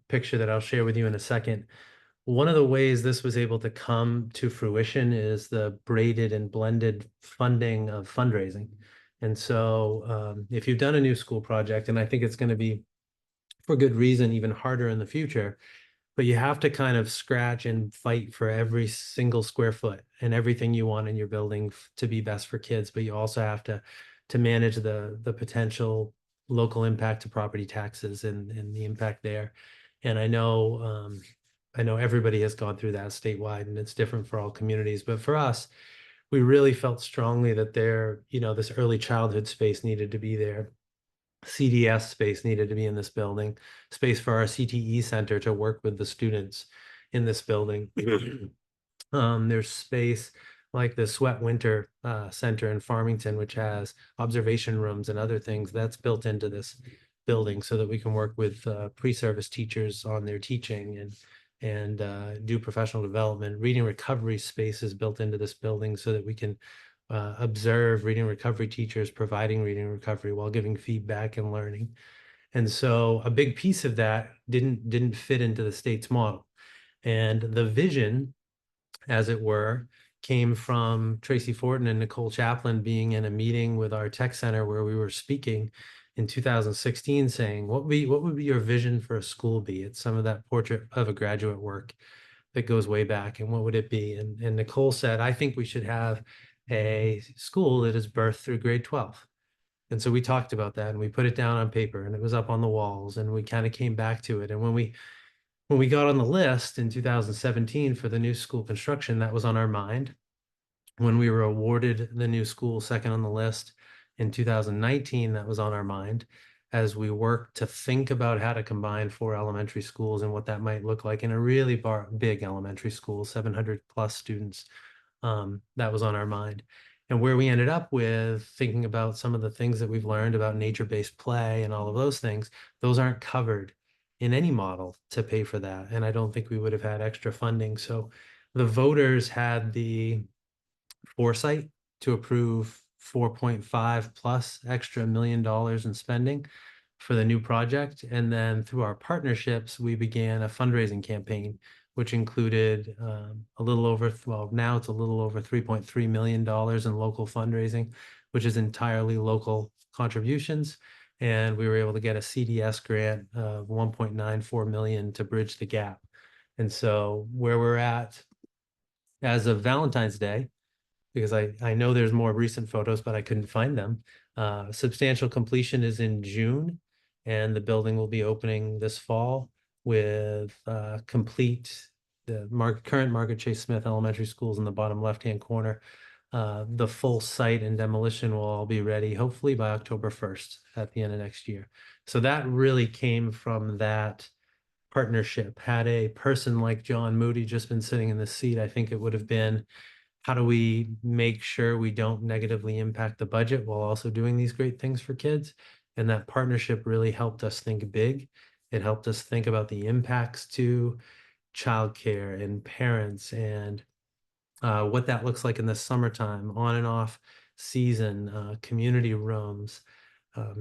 picture that I'll share with you in a second. One of the ways this was able to come to fruition is the braided and blended funding of fundraising. And so if you've done a new school project, and I think it's going to be, for good reason, even harder in the future, but you have to kind of scratch and fight for every single square foot and everything you want in your building to be best for kids. But you also have to manage the potential local impact to property taxes and the impact there. And I know everybody has gone through that statewide, and it's different for all communities. But for us, we really felt strongly that this early childhood space needed to be there. CDS space needed to be in this building, space for our CTE center to work with the students in this building. There's space like the Sweat Winter Center in Farmington, which has observation rooms and other things that's built into this building so that we can work with pre-service teachers on their teaching and do professional development. Reading recovery space is built into this building so that we can observe reading recovery teachers providing reading recovery while giving feedback and learning. And so a big piece of that didn't fit into the state's model. And the vision, as it were, came from Tracy Fortin and Nicole Chaplin being in a meeting with our tech center where we were speaking in 2016 saying, what would be your vision for a school be? It's some of that portrait of a graduate work that goes way back, and what would it be? And Nicole said, I think we should have a school that is birthed through grade 12. And so we talked about that and we put it down on paper and it was up on the walls and we kind of came back to it. And when we got on the list in 2017 for the new school construction, that was on our mind. When we were awarded the new school second on the list in 2019, that was on our mind as we worked to think about how to combine 4 elementary schools and what that might look like in a really big elementary school, 700 plus students. That was on our mind. And where we ended up with thinking about some of the things that we've learned about nature-based play and all of those things, those aren't covered in any model to pay for that. And I don't think we would have had extra funding. So the voters had the foresight to approve 4.5 plus extra $1 million in spending for the new project. And then through our partnerships, we began a fundraising campaign, which included now it's a little over $3.3 million in local fundraising, which is entirely local contributions. And we were able to get a CDS grant of 1.94 million to bridge the gap. And so where we're at as of Valentine's Day, because I know there's more recent photos, but I couldn't find them. Substantial completion is in June, and the building will be opening this fall with complete the current Margaret Chase Smith Elementary Schools in the bottom left-hand corner. The full site and demolition will all be ready, hopefully by October 1st at the end of next year. So that really came from that partnership. Had a person like John Moody just been sitting in this seat, I think it would have been, how do we make sure we don't negatively impact the budget while also doing these great things for kids? And that partnership really helped us think big. It helped us think about the impacts to childcare and parents and what that looks like in the summertime, on and off season, community rooms,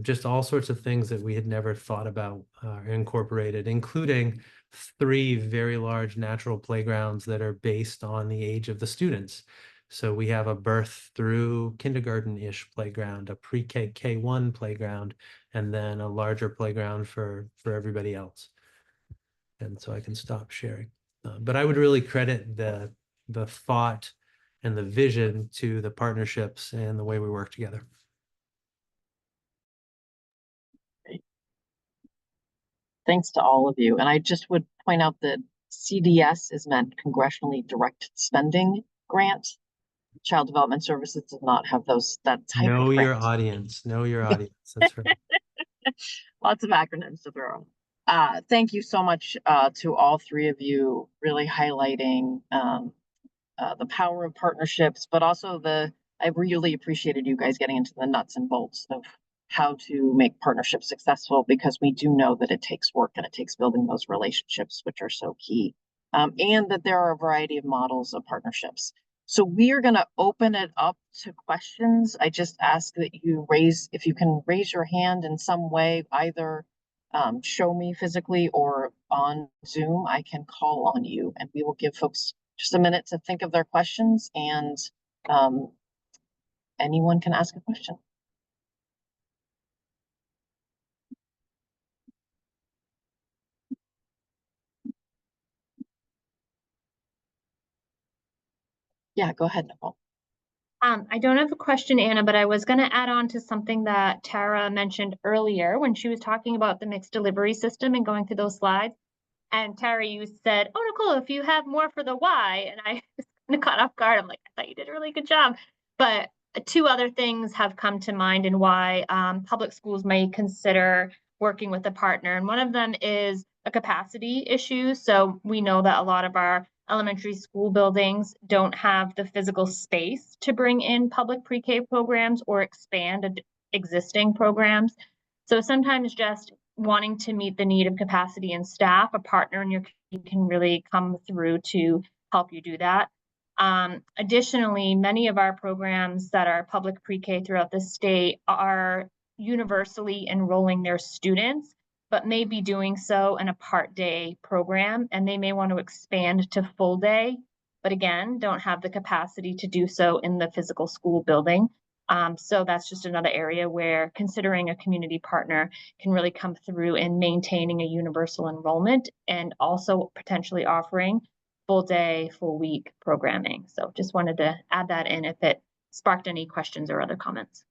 just all sorts of things that we had never thought about incorporated, including 3 very large natural playgrounds that are based on the age of the students. So we have a birth through kindergarten-ish playground, a pre-K K1 playground, and then a larger playground for everybody else. And so I can stop sharing. But I would really credit the thought and the vision to the partnerships and the way we work together. Thanks to all of you. And I just would point out that CDS is meant Congressionally Directed Spending Grant. Child Development Services does not have that type Know of your grant. audience. Know your audience. That's right. Lots of acronyms to throw. Thank you so much to all 3 of you, really highlighting the power of partnerships, but also the I really appreciated you guys getting into the nuts and bolts of how to make partnerships successful, because we do know that it takes work and it takes building those relationships, which are so key. And that there are a variety of models of partnerships. So we are going to open it up to questions. I just ask that you if you can raise your hand in some way, either show me physically or on Zoom, I can call on you and we will give folks just a minute to think of their questions, and anyone can ask a question. Yeah, go ahead, Nicole. I don't have a question, Anna, but I was going to add on to something that Tara mentioned earlier when she was talking about the mixed delivery system and going through those slides. And Tara, you said, "Oh, Nicole, if you have more for the why," and I was kind of caught off guard. I'm like, I thought you did a really good job. But two other things have come to mind in why public schools may consider working with a partner. And one of them is a capacity issue. So we know that a lot of our elementary school buildings don't have the physical space to bring in public pre-K programs or expand existing programs. So sometimes just wanting to meet the need of capacity and staff, a partner in your community can really come through to help you do that. Additionally, many of our programs that are public pre-K throughout the state are universally enrolling their students, but may be doing so in a part-day program, and they may want to expand to full day, but again, don't have the capacity to do so in the physical school building. So that's just another area where considering a community partner can really come through in maintaining a universal enrollment and also potentially offering full day, full week programming. So just wanted to add that in if it sparked any questions or other comments.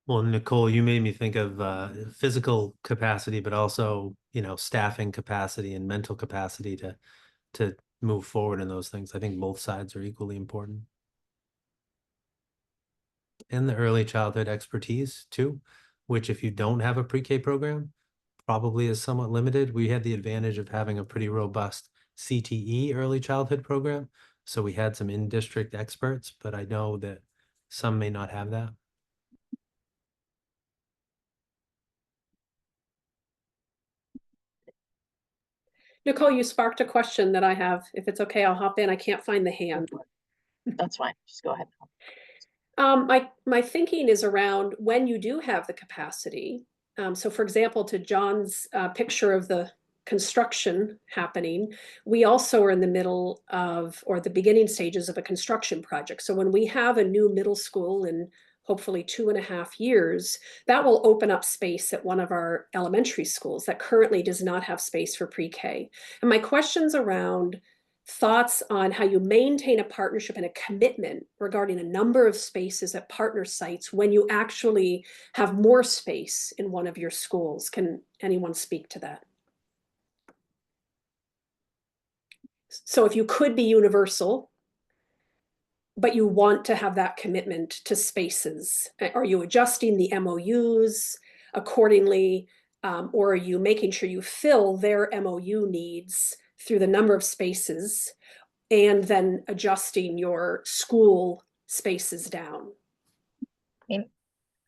Well, Nicole, you made me think of physical capacity, but also, staffing capacity and mental capacity to move forward in those things. I think both sides are equally important. And the early childhood expertise too, which if you don't have a pre-K program, probably is somewhat limited. We had the advantage of having a pretty robust CTE early childhood program. So we had some in-district experts, but I know that some may not have that. Nicole, you sparked a question that I have. If it's okay, I'll hop in. I can't find the hand. That's fine. Just go ahead. My thinking is around when you do have the capacity. So for example, to John's picture of the construction happening, we also are in the middle of, or the beginning stages of a construction project. So when we have a new middle school in hopefully 2.5 years, that will open up space at one of our elementary schools that currently does not have space for pre-K. And my question's around thoughts on how you maintain a partnership and a commitment regarding a number of spaces at partner sites when you actually have more space in one of your schools. Can anyone speak to that? So if you could be universal, but you want to have that commitment to spaces, are you adjusting the MOUs accordingly, or are you making sure you fill their MOU needs through the number of spaces and then adjusting your school spaces down?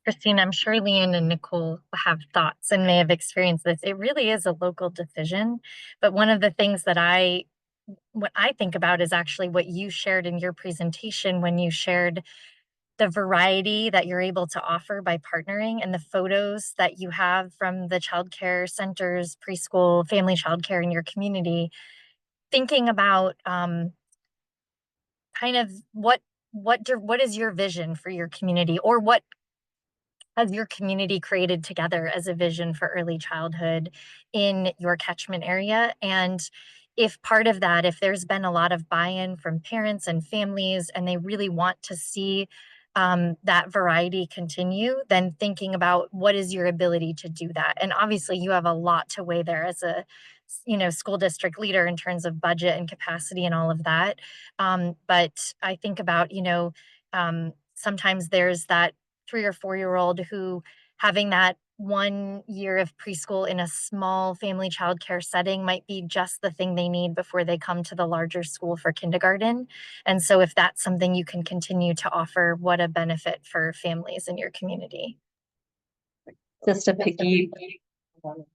Christine, I'm sure Leanne and Nicole have thoughts and may have experienced this. It really is a local decision. But one of the things that what I think about is actually what you shared in your presentation when you shared the variety that you're able to offer by partnering, and the photos that you have from the childcare centers, preschool, family childcare in your community. Thinking about kind of what is your vision for your community, or what has your community created together as a vision for early childhood in your catchment area? And if part of that, if there's been a lot of buy-in from parents and families and they really want to see that variety continue, then thinking about what is your ability to do that. And obviously you have a lot to weigh there as a school district leader in terms of budget and capacity and all of that. But I think about, sometimes there's that 3 or 4 year old who having that 1 year of preschool in a small family childcare setting might be just the thing they need before they come to the larger school for kindergarten. And so if that's something you can continue to offer, what a benefit for families in your community. Just to go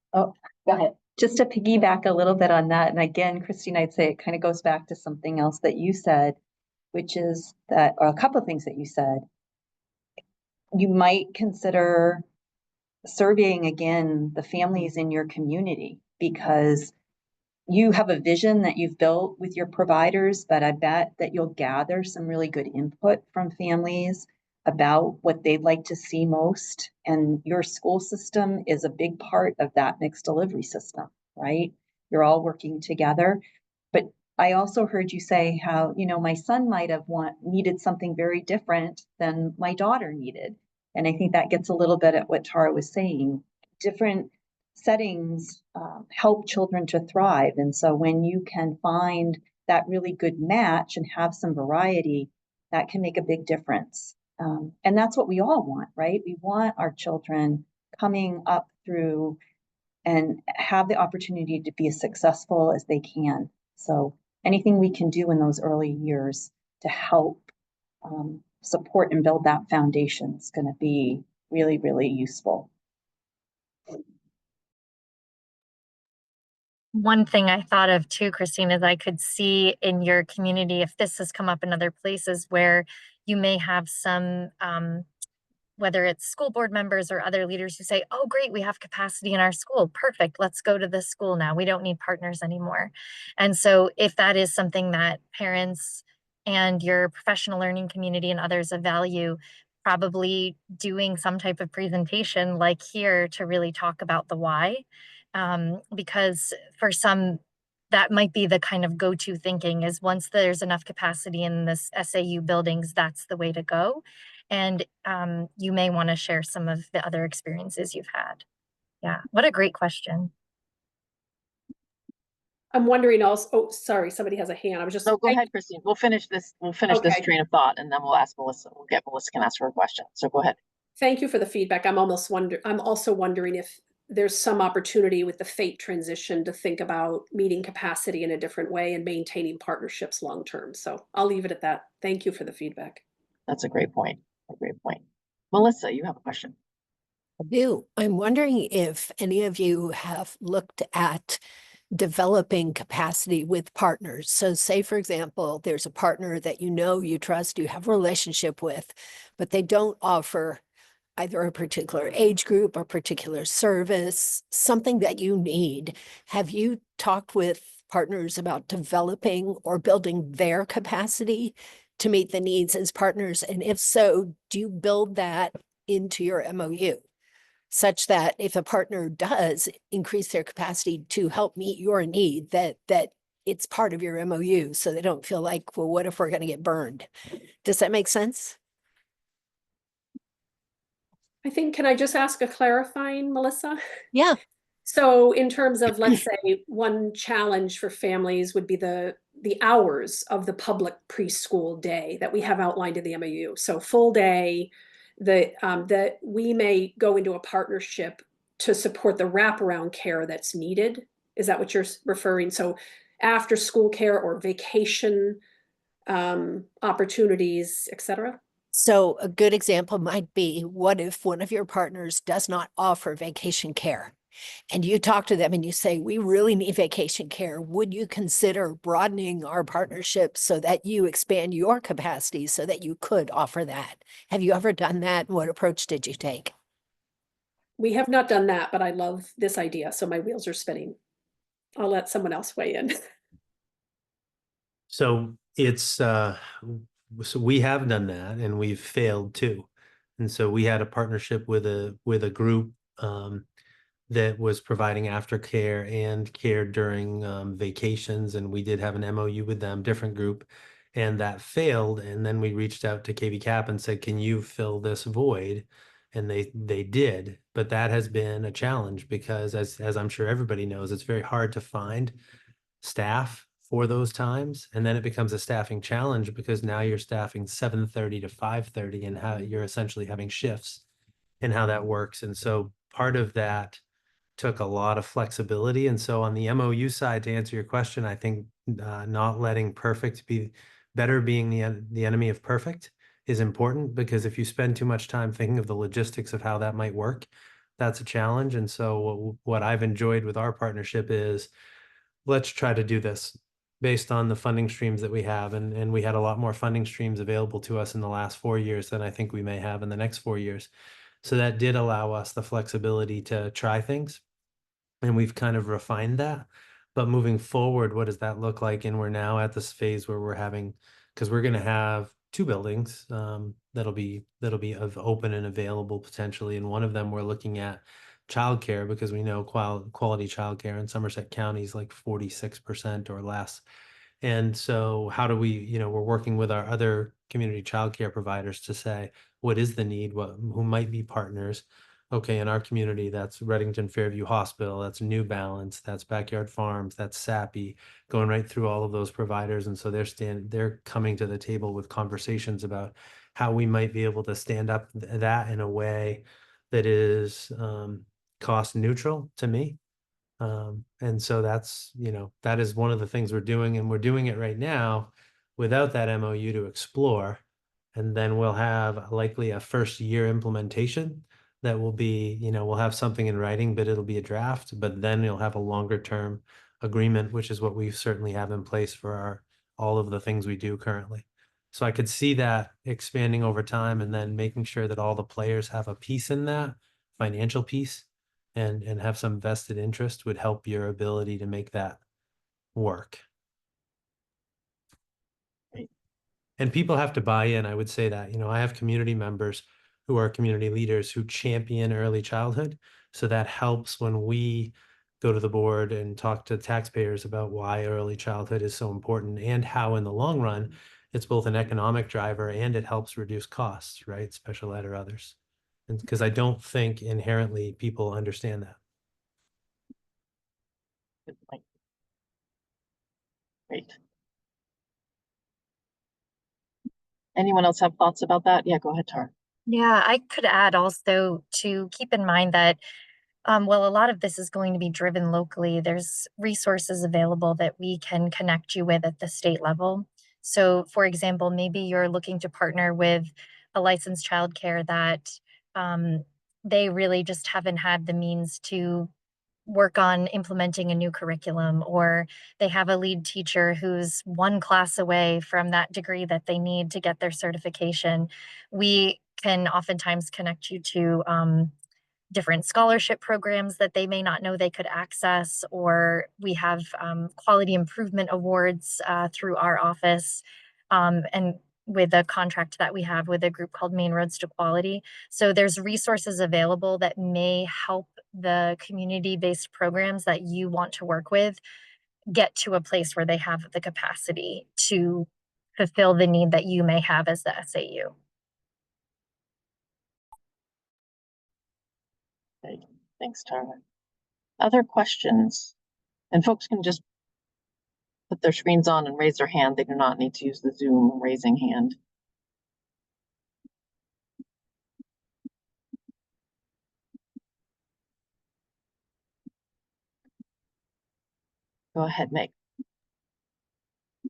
ahead. Just to piggyback a little bit on that, and again, Christine, I'd say it kind of goes back to something else that you said, which is that, or a couple of things that you said. You might consider surveying again the families in your community, because you have a vision that you've built with your providers, but I bet that you'll gather some really good input from families about what they'd like to see most. And your school system is a big part of that mixed delivery system, right? You're all working together. But I also heard you say how, my son might have needed something very different than my daughter needed. And I think that gets a little bit at what Tara was saying. Different settings help children to thrive. And so when you can find that really good match and have some variety, that can make a big difference. And that's what we all want, right? We want our children coming up through and have the opportunity to be as successful as they can. So anything we can do in those early years to help support and build that foundation is going to be really, really useful. One thing I thought of too, Christine, is I could see in your community, if this has come up in other places, where you may have some, whether it's school board members or other leaders who say, oh, great, we have capacity in our school. Perfect. Let's go to this school now. We don't need partners anymore. And so if that is something that parents and your professional learning community and others of value, probably doing some type of presentation like here to really talk about the why. Because for some, that might be the kind of go-to thinking is once there's enough capacity in this SAU buildings, that's the way to go. And you may want to share some of the other experiences you've had. Yeah, what a great question. I'm wondering also, oh, sorry, somebody has a hand. I was just. No, go ahead, Christine. We'll finish this Okay. train of thought, and then we'll ask Melissa. Melissa can ask her a question. So go ahead. Thank you for the feedback. I'm also wondering if there's some opportunity with the FATE transition to think about meeting capacity in a different way and maintaining partnerships long term. So I'll leave it at that. Thank you for the feedback. That's a great point. Melissa, you have a question. I do. I'm wondering if any of you have looked at developing capacity with partners. So say, for example, there's a partner that you trust, you have a relationship with, but they don't offer either a particular age group or particular service, something that you need. Have you talked with partners about developing or building their capacity to meet the needs as partners? And if so, do you build that into your MOU such that if a partner does increase their capacity to help meet your need, that it's part of your MOU so they don't feel like, well, what if we're going to get burned? Does that make sense? I think, can I just ask a clarifying, Melissa? Yeah. So in terms of, let's say, one challenge for families would be the hours of the public preschool day that we have outlined in the MOU. So full day, that we may go into a partnership to support the wraparound care that's needed. Is that what you're referring? So after school care or vacation opportunities, et cetera? So a good example might be, what if one of your partners does not offer vacation care? And you talk to them and you say, we really need vacation care. Would you consider broadening our partnership so that you expand your capacity so that you could offer that? Have you ever done that? What approach did you take? We have not done that, but I love this idea. So my wheels are spinning. I'll let someone else weigh in. So it's so we have done that and we've failed too. And so we had a partnership with a group that was providing aftercare and care during vacations, and we did have an MOU with them, different group, and that failed. And then we reached out to KV Cap and said, can you fill this void? And they did, but that has been a challenge because as I'm sure everybody knows, it's very hard to find staff for those times. And then it becomes a staffing challenge because now you're staffing 7:30 to 5:30 and how you're essentially having shifts and how that works. And so part of that took a lot of flexibility. And so on the MOU side, to answer your question, I think not letting perfect be better, being the enemy of perfect is important, because if you spend too much time thinking of the logistics of how that might work, that's a challenge. And so what I've enjoyed with our partnership is, let's try to do this based on the funding streams that we have. And we had a lot more funding streams available to us in the last 4 years than I think we may have in the next 4 years. So that did allow us the flexibility to try things, and we've kind of refined that. But moving forward, what does that look like? And we're now at this phase where we're having, because we're going to have 2 buildings that'll be open and available potentially. And one of them we're looking at childcare, because we know quality childcare in Somerset County is like 46% or less. And so how do we, we're working with our other community childcare providers to say, what is the need, who might be partners? Okay, in our community, that's Reddington Fairview Hospital, that's New Balance, that's Backyard Farms, that's Sappy, going right through all of those providers. And so they're coming to the table with conversations about how we might be able to stand up that in a way that is cost neutral to me. And so that's, that is one of the things we're doing, and we're doing it right now without that MOU to explore. And then we'll have likely a first year implementation that will be, we'll have something in writing, but it'll be a draft, but then you'll have a longer term agreement, which is what we certainly have in place for all of the things we do currently. So I could see that expanding over time, and then making sure that all the players have a piece in that financial piece, and have some vested interest would help your ability to make that work. And people have to buy in. I would say that, I have community members who are community leaders who champion early childhood. So that helps when we go to the board and talk to taxpayers about why early childhood is so important, and how in the long run, it's both an economic driver and it helps reduce costs, right? Special ed or others. And because I don't think inherently people understand that. Good point. Great. Anyone else have thoughts about that? Yeah, go ahead, Tara. Yeah, I could add also to keep in mind that well, a lot of this is going to be driven locally. There's resources available that we can connect you with at the state level. So, for example, maybe you're looking to partner with a licensed childcare that they really just haven't had the means to work on implementing a new curriculum, or they have a lead teacher who's one class away from that degree that they need to get their certification. We can oftentimes connect you to different scholarship programs that they may not know they could access, or we have quality improvement awards through our office, and with a contract that we have with a group called Maine Roads to Quality. So there's resources available that may help the community-based programs that you want to work with get to a place where they have the capacity to fulfill the need that you may have as the SAU. Great. Thanks, Tara. Other questions? And folks can just put their screens on and raise their hand. They do not need to use the Zoom raising hand. Go ahead, Meg.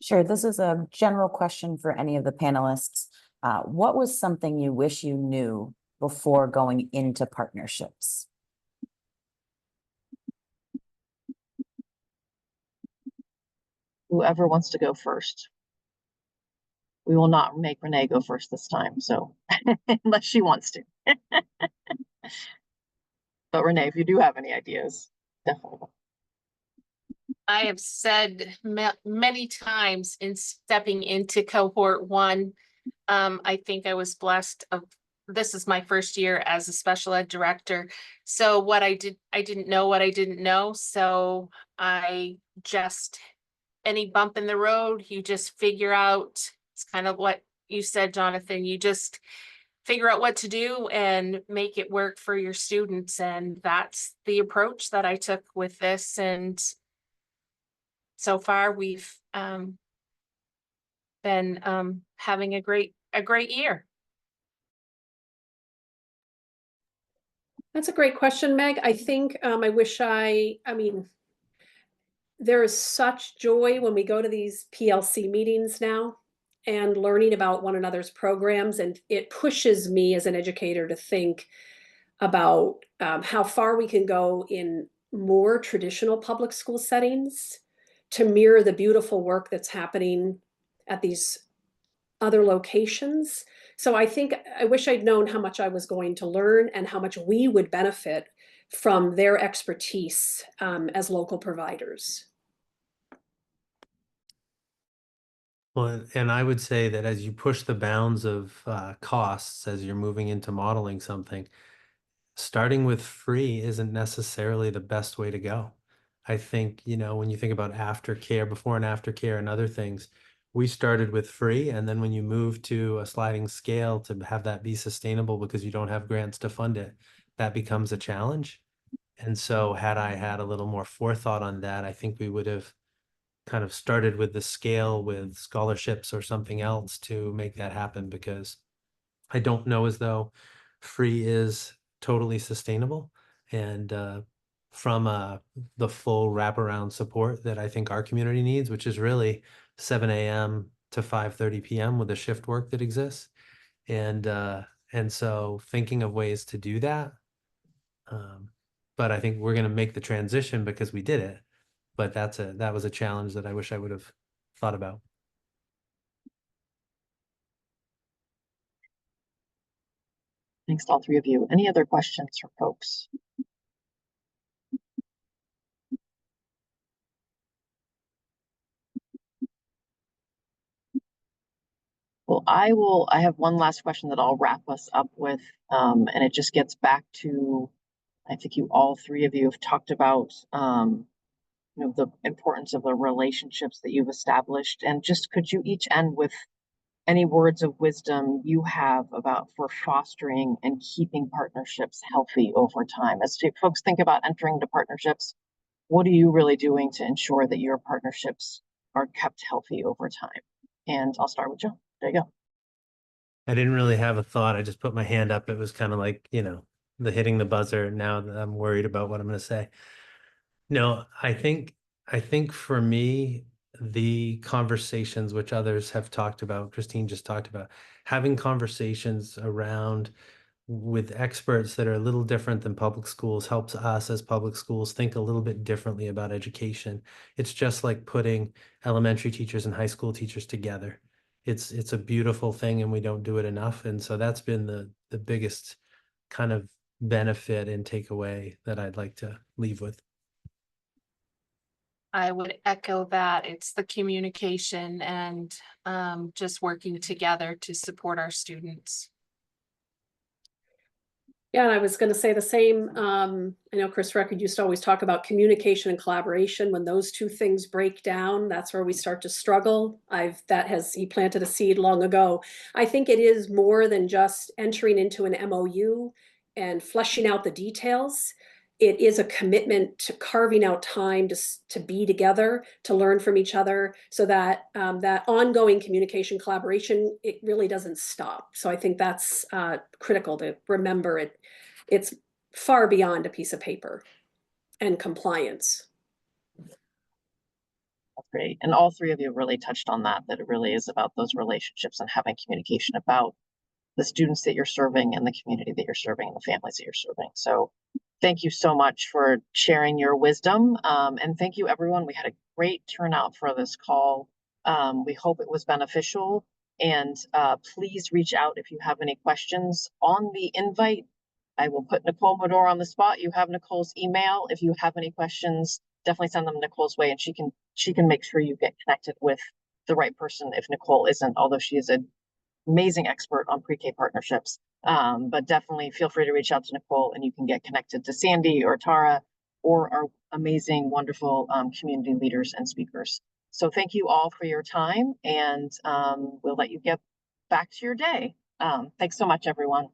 Sure. This is a general question for any of the panelists. What was something you wish you knew before going into partnerships? Whoever wants to go first. We will not make Renee go first this time, so unless she wants to. But Renee, if you do have any ideas, definitely. I have said many times in stepping into cohort 1, I think I was blessed this is my first year as a special ed director. So what I didn't know what I didn't know. So any bump in the road, you just figure out. It's kind of what you said, Jonathan, you just figure out what to do and make it work for your students. And that's the approach that I took with this. And so far we've been having a great year. That's a great question, Meg. I think I mean, there is such joy when we go to these PLC meetings now and learning about one another's programs. And it pushes me as an educator to think about how far we can go in more traditional public school settings to mirror the beautiful work that's happening at these other locations. So I think I wish I'd known how much I was going to learn and how much we would benefit from their expertise as local providers. Well, and I would say that as you push the bounds of costs, as you're moving into modeling something, starting with free isn't necessarily the best way to go. I think, you know, when you think about aftercare, before and after care and other things, we started with free. And then when you move to a sliding scale to have that be sustainable because you don't have grants to fund it, that becomes a challenge. And so had I had a little more forethought on that, I think we would have kind of started with the scale with scholarships or something else to make that happen, because I don't know as though free is totally sustainable. And from the full wraparound support that I think our community needs, which is really 7 a.m. to 5:30 p.m. with the shift work that exists. And so thinking of ways to do that. But I think we're going to make the transition because we did it. But that was a challenge that I wish I would have thought about. Thanks to all three of you. Any other questions for folks? Well, I have one last question that I'll wrap us up with. And it just gets back to, I think all three of you have talked about, you know, the importance of the relationships that you've established. And just could you each end with any words of wisdom you have about for fostering and keeping partnerships healthy over time? As folks think about entering into partnerships, what are you really doing to ensure that your partnerships are kept healthy over time? And I'll start with Joe. There you go. I didn't really have a thought. I just put my hand up. It was kind of like, you know, the hitting the buzzer. Now that I'm worried about what I'm going to say. No, I think for me, the conversations which others have talked about, Christine just talked about, having conversations around with experts that are a little different than public schools helps us as public schools think a little bit differently about education. It's just like putting elementary teachers and high school teachers together. It's a beautiful thing, and we don't do it enough. And so that's been the biggest kind of benefit and takeaway that I'd like to leave with. I would echo that. It's the communication and just working together to support our students. Yeah, and I was going to say the same. I know Chris Record used to always talk about communication and collaboration. When those two things break down, that's where we start to struggle. He planted a seed long ago. I think it is more than just entering into an MOU and fleshing out the details. It is a commitment to carving out time to be together, to learn from each other, so that that ongoing communication, collaboration, it really doesn't stop. So I think that's critical to remember. It's far beyond a piece of paper and compliance. That's great. And all three of you really touched on that it really is about those relationships and having communication about the students that you're serving and the community that you're serving and the families that you're serving. So thank you so much for sharing your wisdom. And thank you, everyone. We had a great turnout for this call. We hope it was beneficial. And please reach out if you have any questions on the invite. I will put Nicole Modore on the spot. You have Nicole's email. If you have any questions, definitely send them Nicole's way, and she can make sure you get connected with the right person if Nicole isn't, although she is an amazing expert on pre-K partnerships. But definitely feel free to reach out to Nicole, and you can get connected to Sandy or Tara or our amazing, wonderful community leaders and speakers. So thank you all for your time, and we'll let you get back to your day. Thanks so much, everyone.